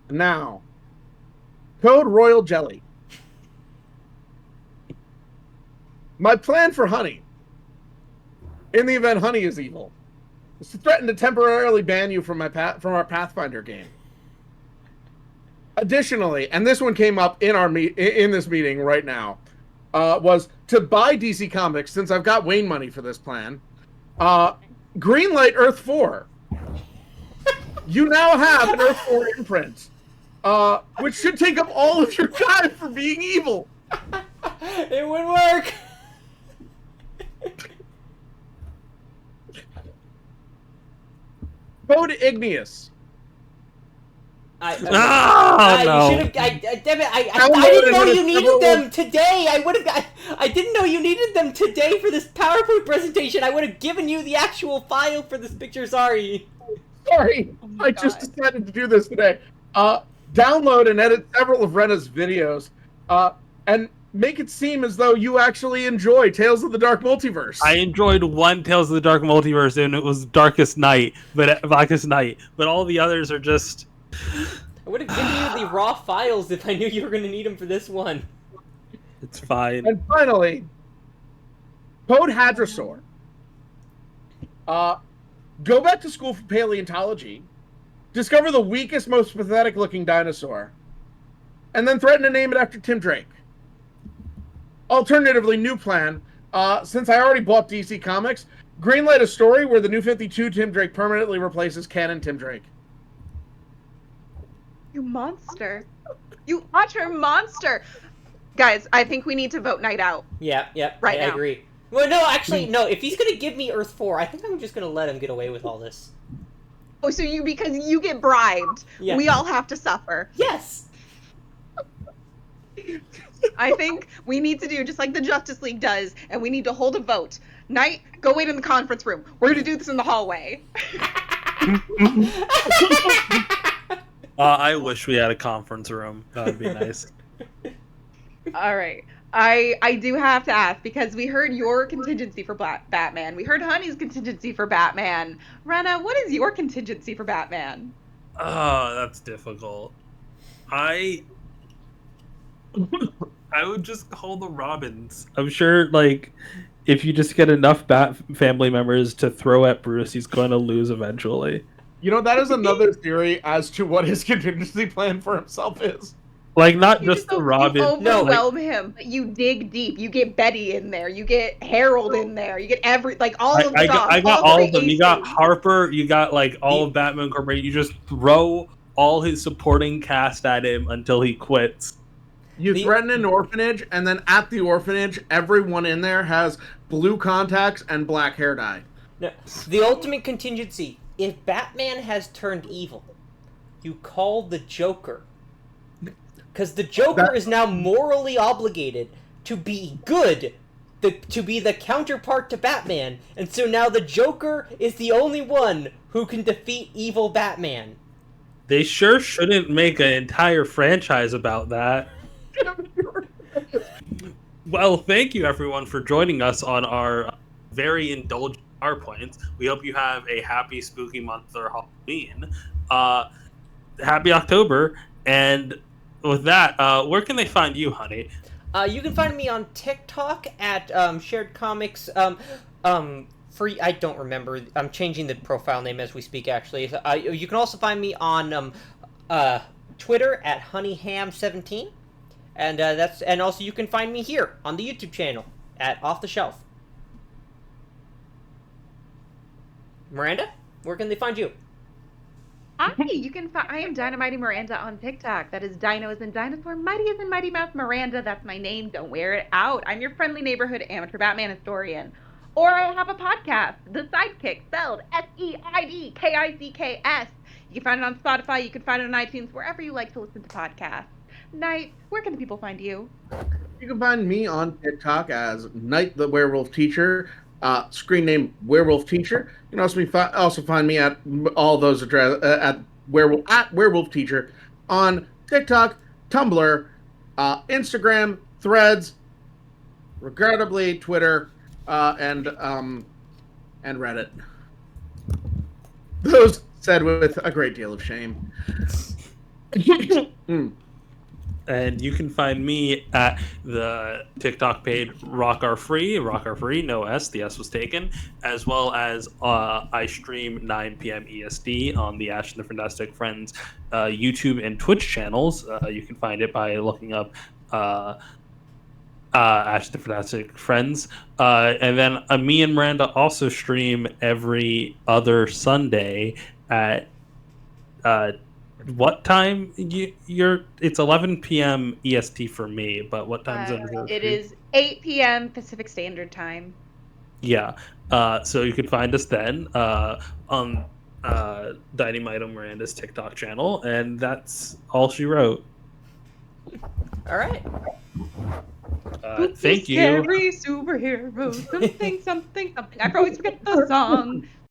Now, Code Royal Jelly. My plan for Honey, in the event Honey is evil, is to threaten to temporarily ban you from our Pathfinder game. Additionally, and this one came up in this meeting right now, was to buy DC Comics, since I've got Wayne money for this plan, greenlight Earth 4. You now have an Earth 4 imprint, which should take up all of your time for being evil. It would work. Code Igneous. No. You should have. Damn it! I didn't know you needed them today. I didn't know you needed them today for this PowerPoint presentation. I would have given you the actual file for this picture. Sorry. I just decided to do this today. Download and edit several of Rena's videos, and make it seem as though you actually enjoy Tales of the Dark Multiverse. I enjoyed one Tales of the Dark Multiverse, and it was Blackest Night, but all the others are just. I would have given you the raw files if I knew you were going to need them for this one. It's fine. And finally, Code Hadrosaur. Go back to school for paleontology, discover the weakest, most pathetic-looking dinosaur, and then threaten to name it after Tim Drake. Alternatively, new plan, since I already bought DC Comics, greenlight a story where the New 52 Tim Drake permanently replaces canon Tim Drake. You monster. You utter monster. Guys, I think we need to vote Night out. Yeah, I agree. Well, no, actually, no. If he's going to give me Earth 4, I think I'm just going to let him get away with all this. Oh, so because you get bribed, yeah. We all have to suffer. Yes! I think we need to do just like the Justice League does, and we need to hold a vote. Night, go wait in the conference room. We're going to do this in the hallway. I wish we had a conference room. That would be nice. All right. I do have to ask, because we heard your contingency for Batman. We heard Honey's contingency for Batman. Rena, what is your contingency for Batman? Oh, that's difficult. I would just call the Robins. I'm sure, like, if you just get enough Bat family members to throw at Bruce, he's going to lose eventually. You know, that is another theory as to what his contingency plan for himself is. Like, not just the Robin. You overwhelm him, but you dig deep. You get Betty in there. You get Harold in there. You get all of the dogs. I got all of them. You got Harper. You got, like, all of Batman Incorporated. You just throw all his supporting cast at him until he quits. You threaten an orphanage, and then at the orphanage, everyone in there has blue contacts and black hair dye. No, the ultimate contingency. If Batman has turned evil, you call the Joker. Because the Joker is now morally obligated to be good, to be the counterpart to Batman. And so now the Joker is the only one who can defeat evil Batman. They sure shouldn't make an entire franchise about that. Well, thank you everyone for joining us on our very indulgent PowerPoints. We hope you have a happy spooky month or Halloween. Happy October. And with that, where can they find you, Honey? You can find me on TikTok at Shared Comics. Free. I don't remember. I'm changing the profile name as we speak. Actually, you can also find me on Twitter at HoneyHam17, and also you can find me here on the YouTube channel at Off the Shelf. Miranda, where can they find you? Hi, you can find. I am DinoMightyMiranda on TikTok. That is Dino as in dinosaur, Mighty as in Mighty Mouse, Miranda. That's my name. Don't wear it out. I'm your friendly neighborhood amateur Batman historian. Or I have a podcast, The Sidekick, spelled SEIDKICKS. You can find it on Spotify. You can find it on iTunes, wherever you like to listen to podcasts. Night, where can the people find you? You can find me on TikTok as Night the Werewolf Teacher. Screen name Werewolf Teacher. You can also find me at all those addresses at Werewolf Teacher on TikTok, Tumblr, Instagram, Threads, regrettably Twitter, and Reddit. Those said with a great deal of shame. And you can find me at the TikTok page Rock Our Free, no S, the S was taken, as well as I stream 9 p.m. EST on the Ash and the Fantastic Friends YouTube and Twitch channels. You can find it by looking up Ash and the Fantastic Friends. And then me and Miranda also stream every other Sunday at what time it's 11 p.m. EST for me, but what time zone is it? It is 8 p.m. Pacific Standard Time. Yeah. So you can find us then. DinoMightyMiranda's TikTok channel, and that's all she wrote. All right. Thank you. Scary superhero, something, something, something. I always forget the song.